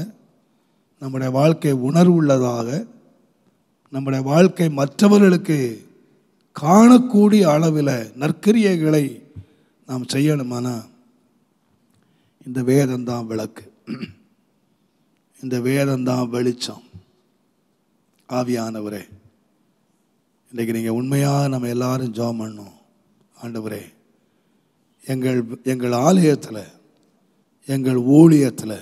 நம்முடைய வாழ்க்கை உணர்வு உள்ளதாக, நம்முடைய வாழ்க்கை மற்றவர்களுக்கு காணக்கூடிய அளவில் நற்கிரியைகளை நாம் செய்யணுமானா இந்த வேதம்தான் விளக்கு, இந்த வேதம்தான் வெளிச்சம். ஆவியானவரே, இன்றைக்கி நீங்கள் உண்மையாக நம்ம எல்லாரும் ஜெபம் பண்ணணும். ஆண்டவரே, எங்கள் ஆலயத்தில், எங்கள் ஊழியத்தில்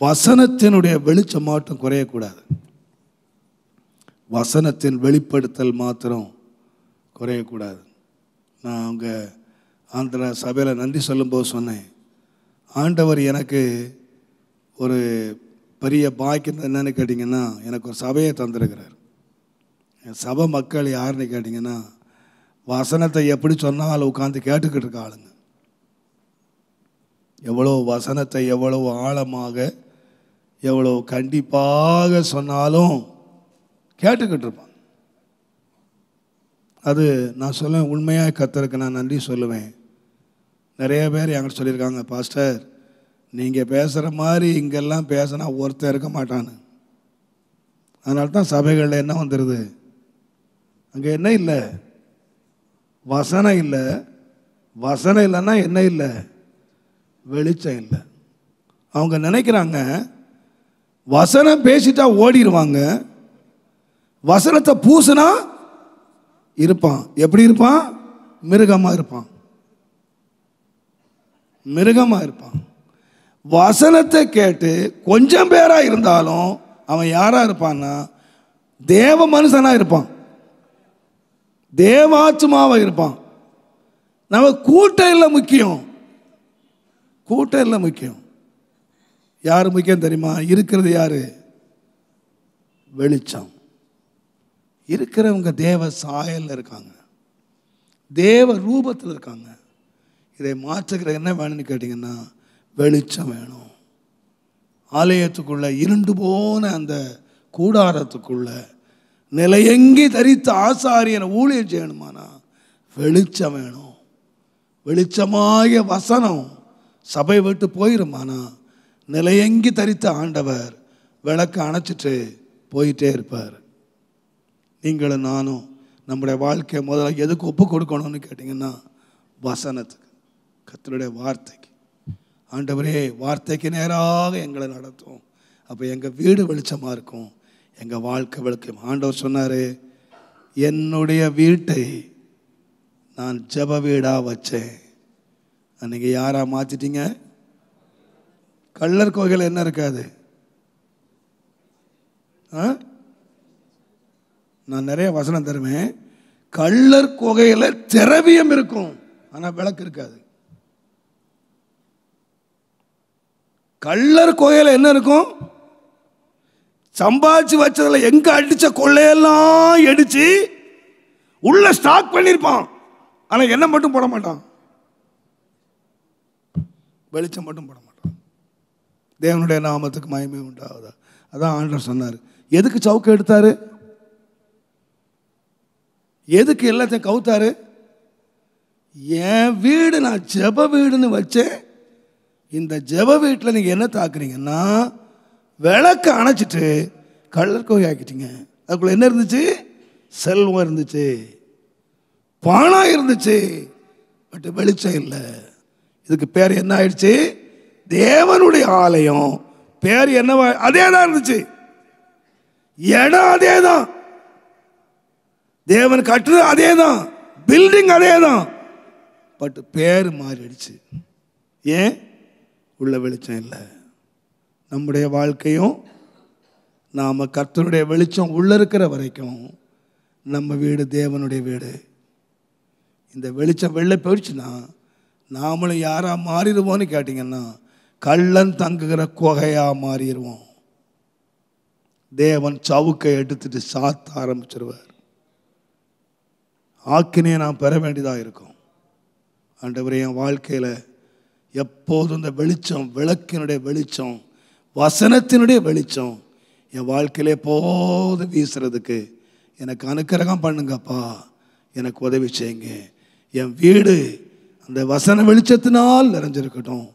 வசனத்தினுடைய வெளிச்சம் மாட்டும் குறையக்கூடாது. வசனத்தின் வெளிப்படுத்தல் மாத்திரம் குறையக்கூடாது. நான் அவங்க ஆந்திர சபையில் நன்றி சொல்லும்போது சொன்னேன், ஆண்டவர் எனக்கு ஒரு பெரிய பாக்கியம் என்னன்னு கேட்டிங்கன்னா, எனக்கு ஒரு சபையை தந்திருக்கிறார். என் சபை மக்கள் யாருன்னு கேட்டிங்கன்னா, வசனத்தை எப்படி சொன்னாலும் உட்காந்து கேட்டுக்கிட்டு இருக்க ஆளுங்க. எவ்வளோ வசனத்தை எவ்வளவு ஆழமாக எவ்வளோ கண்டிப்பாக சொன்னாலும் கேட்டுக்கிட்டு இருப்பாங்க. அது நான் சொல்லுவேன், உண்மையாக கர்த்தருக்கு நான் நன்றி சொல்லுவேன். நிறைய பேர் என்கிட்ட சொல்லியிருக்காங்க, பாஸ்டர் நீங்கள் பேசுகிற மாதிரி இங்கெல்லாம் பேசினா ஒருத்தர் இருக்க மாட்டான்னு. அதனால தான் சபைகளில் என்ன வந்துடுது, அங்கே என்ன இல்லை, வசனம் இல்லை. வசனம் இல்லைன்னா என்ன இல்லை, வெளிச்சம் இல்லை. அவங்க நினைக்கிறாங்க வசனம் பேசிட்டா ஓடிடுவாங்க, வசனத்தை பூசினா இருப்பான். எப்படி இருப்பான்? மிருகமாக இருப்பான், மிருகமாக இருப்பான். வசனத்தை கேட்டு கொஞ்சம் பேராக இருந்தாலும் அவன் யாராக இருப்பான்னா தேவ மனுஷனாக இருப்பான், தேவாத்மாவாக இருப்பான். நம்ம கூட்டம் இல்லை முக்கியம், கூட்டம் இல்லை முக்கியம். யார் முக்கியம் தெரியுமா? இருக்கிறது யாரு? வெளிச்சம். இருக்கிறவங்க தேவ சாயலில் இருக்காங்க, தேவ ரூபத்தில் இருக்காங்க. இதை மாற்றுகிற என்ன வேணும்னு கேட்டிங்கன்னா வெளிச்சம் வேணும். ஆலயத்துக்குள்ள இருண்டு போன அந்த கூடாரத்துக்குள்ள நிலையங்கி தரித்த ஆசாரியனை ஊழியம் செய்யணுமானா வெளிச்சம் வேணும். வெளிச்சமாகிய வசனம் சபை விட்டு போயிருமானா நிலையங்கி தரித்த ஆண்டவர் விளக்கு அணைச்சிட்டு போயிட்டே இருப்பார். நீங்களும் நானும் நம்முடைய வாழ்க்கையை முதல்ல எதுக்கு ஒப்பு கொடுக்கணும்னு கேட்டிங்கன்னா வசனத்துக்கு, கர்த்தருடைய வார்த்தைக்கு. ஆண்டவரே, வார்த்தைக்கு நேராக எங்களை நடத்தும். அப்போ எங்கள் வீடு வெளிச்சமாக இருக்கும், எங்கள் வாழ்க்கை வெளிச்சம். ஆண்டவர் சொன்னார், என்னுடைய வீட்டை நான் ஜெப வீடாக வச்சேன். அன்றைக்கி யாராக மாற்றிட்டீங்க? கள்ளர் கோகையில் என்ன இருக்காது? நான் நிறைய வசனம் தருவேன். கள்ளர் கோகையில் திரவியம் இருக்கும், ஆனால் விளக்கு இருக்காது. கள்ளர் கோகையில் என்ன இருக்கும்? சம்பாதிச்சு வச்சதுல எங்க அடிச்ச கொள்ளையெல்லாம் அடிச்சு உள்ள ஸ்டாக் பண்ணிருப்பான், ஆனா என்ன மட்டும் போட மாட்டான், வெளிச்சம் மட்டும் போட மாட்டான். தேவனுடைய நாமத்துக்கு மகிமை உண்டாகுதா? அதான் ஆண்டவர் சொன்னார். எதுக்கு சவுக்கு எடுத்தாரு? எதுக்கு எல்லாத்தையும் கவுத்தாரு? என் வீடு நான் ஜெப வீடுன்னு வச்சேன். இந்த ஜெப வீட்டில் நீங்கள் என்ன தாக்குறீங்கன்னா விளக்க அணைச்சிட்டு கள்ளர் கோயில் ஆக்கிட்டீங்க. அதுக்குள்ள என்ன இருந்துச்சு? செல்வம் இருந்துச்சு, பணம் இருந்துச்சு, பட் வெளிச்சம் இல்லை. இதுக்கு பேர் என்ன ஆயிடுச்சு? தேவனுடைய ஆலயம். பேர் என்னவா? அதே தான் இருந்துச்சு, இடம் அதே தான், தேவன் கட்டுறது அதே தான், பில்டிங் அதே தான், பட் பேர் மாறிடுச்சு. ஏன்? உள்ள வெளிச்சம் இல்லை. நம்முடைய வாழ்க்கையும் நாம் கர்த்தருடைய வெளிச்சம் உள்ள இருக்கிற வரைக்கும் நம்ம வீடு தேவனுடைய வீடு. இந்த வெளிச்சம் வெளில போயிடுச்சுன்னா நாமளும் யாராக மாறிடுவோன்னு கேட்டிங்கன்னா கள்ளன் தங்குகிற குகையாக மாறிடுவோம். தேவன் சவுக்கை எடுத்துட்டு சாத்த ஆரம்பிச்சிருவார். ஆக்கினையை நான் பெற வேண்டியதாக இருக்கும். ஆண்டவரே, என் வாழ்க்கையில் எப்போதும் இந்த வெளிச்சம், விளக்கினுடைய வெளிச்சம், வசனத்தினுடைய வெளிச்சம் என் வாழ்க்கையிலே எப்போதும் வீசுறதுக்கு எனக்கு அனுக்கிரகம் பண்ணுங்கப்பா. எனக்கு உதவி செய்யுங்க. என் வீடு அந்த வசன வெளிச்சத்தினால் நிறைஞ்சிருக்கட்டும்.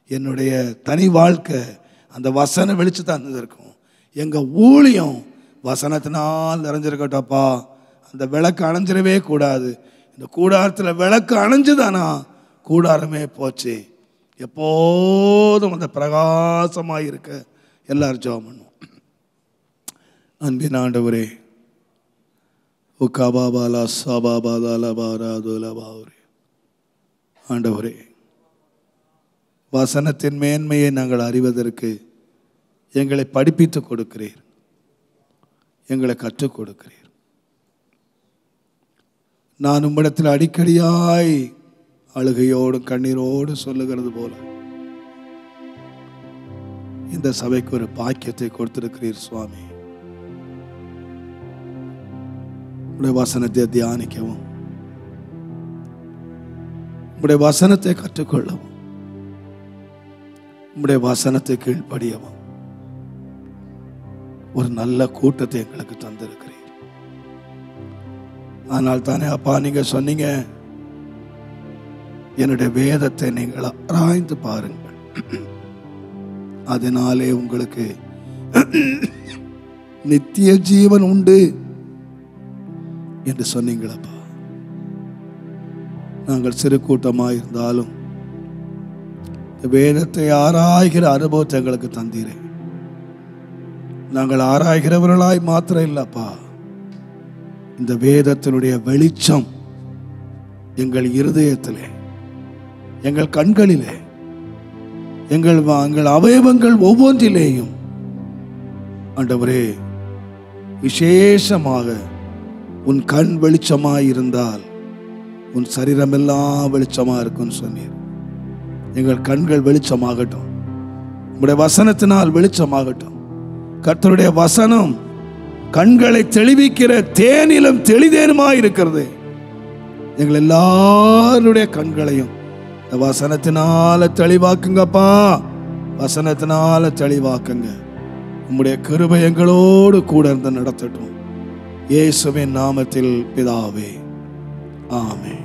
என்னுடைய தனி வாழ்க்கை அந்த வசன வெளிச்சத்தான் இருக்கும். எங்கள் ஊழியம் வசனத்தினால் நிறைஞ்சிருக்கட்டப்பா. அந்த விளக்கு அணைஞ்சிடவே கூடாது. இந்த கூடாரத்தில் விளக்கு அணைஞ்சுதானா கூடாரமே போச்சு. எப்போதும் அந்த பிரகாசமாக இருக்க எல்லாரும் ஜெபம் பண்ணுவோம். அன்பின் ஆண்டவரே, ஆண்டவரே, வசனத்தின் மேன்மையை நாங்கள் அறிவதற்கு எங்களை படிப்பித்து கொடுக்கிறீர், எங்களை கற்றுக் கொடுக்கிறீர். நான் உம்மிடத்தில் அடிக்கடியாய் அழுகையோடு கண்ணீரோடு சொல்லுகிறது போல இந்த சபைக்கு ஒரு பாக்கியத்தை கொடுத்திருக்கிறீர் சுவாமி. உடைய வசனத்தை தியானிக்கவும், உடைய வசனத்தை கற்றுக்கொள்ளவும், உடைய வசனத்தை கீழ்ப்படியவும் ஒரு நல்ல கூட்டத்தை எங்களுக்கு தந்திருக்கிறீர். ஆனால் தானே அப்பா, நீங்க சொன்னீங்க, என்னுடைய வேதத்தை நீங்கள் ஆராய்ந்து பாருங்கள், அதனாலே உங்களுக்கு நித்திய ஜீவன் உண்டு என்று சொன்னீங்களப்பா. நாங்கள் சிறு கூட்டமாக இருந்தாலும் வேதத்தை ஆராய்கிற அனுபவத்தை எங்களுக்கு தந்தீரே. நாங்கள் ஆராய்கிறவர்களாய் மாத்திரம் இல்லப்பா, இந்த வேதத்தினுடைய வெளிச்சம் எங்கள் இருதயத்திலே, எங்கள் கண்களிலே, எங்கள் அவயவங்கள் ஒவ்வொன்றிலேயும் ஆண்டவரே விசேஷமாக உன் கண் வெளிச்சமாய் இருந்தால் உன் சரீரம் எல்லாம் வெளிச்சமாக இருக்குன்னு சொன்னீர். எங்கள் கண்கள் வெளிச்சமாகட்டும், உங்களுடைய வசனத்தினால் வெளிச்சமாகட்டும். கர்த்தருடைய வசனம் கண்களை தெளிவிக்கிற தேனிலும் தெளிதேனுமாய் இருக்கிறது. எங்கள் எல்லாருடைய கண்களையும் இந்த வசனத்தினால தெளிவாக்குங்கப்பா, வசனத்தினால தெளிவாக்குங்க. உம்முடைய கிருபை எங்களோடு கூட இருந்து நடத்தட்டும். இயேசுவின் நாமத்தில் பிதாவே, ஆமென்.